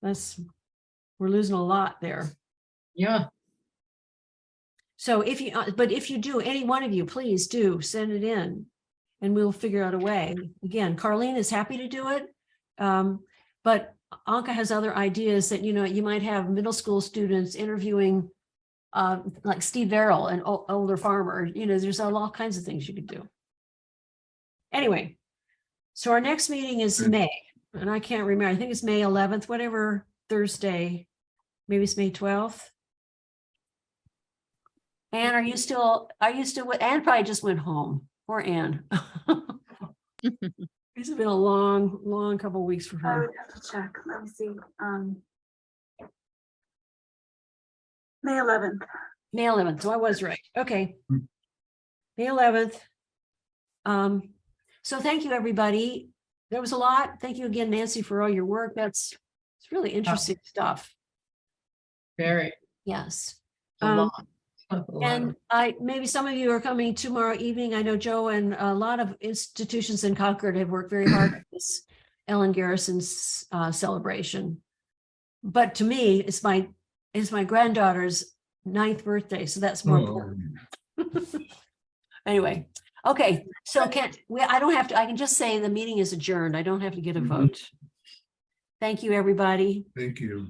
We're losing a lot there. Yeah. So if you do, any one of you, please do send it in, and we'll figure out a way. Again, Carleen is happy to do it. But Anka has other ideas that, you might have middle school students interviewing like Steve Verrill, an older farmer. There's all kinds of things you could do. Anyway, so our next meeting is May, and I can't remember. I think it's May 11th, whatever Thursday. Maybe it's May 12th. Anne, are you still, Anne probably just went home. Poor Anne. It's been a long couple of weeks for her. I would have to check. Let me see. May 11th. May 11th. So I was right. Okay. May 11th. So thank you, everybody. There was a lot. Thank you again, Nancy, for all your work. It's really interesting stuff. Very. Yes. A lot. And maybe some of you are coming tomorrow evening. I know Joe and a lot of institutions in Concord have worked very hard on this Ellen Garrison's celebration. But to me, it's my granddaughter's 9th birthday, so that's more important. Anyway, okay. So I don't have to. I can just say the meeting is adjourned. I don't have to get a vote. Thank you, everybody. Thank you.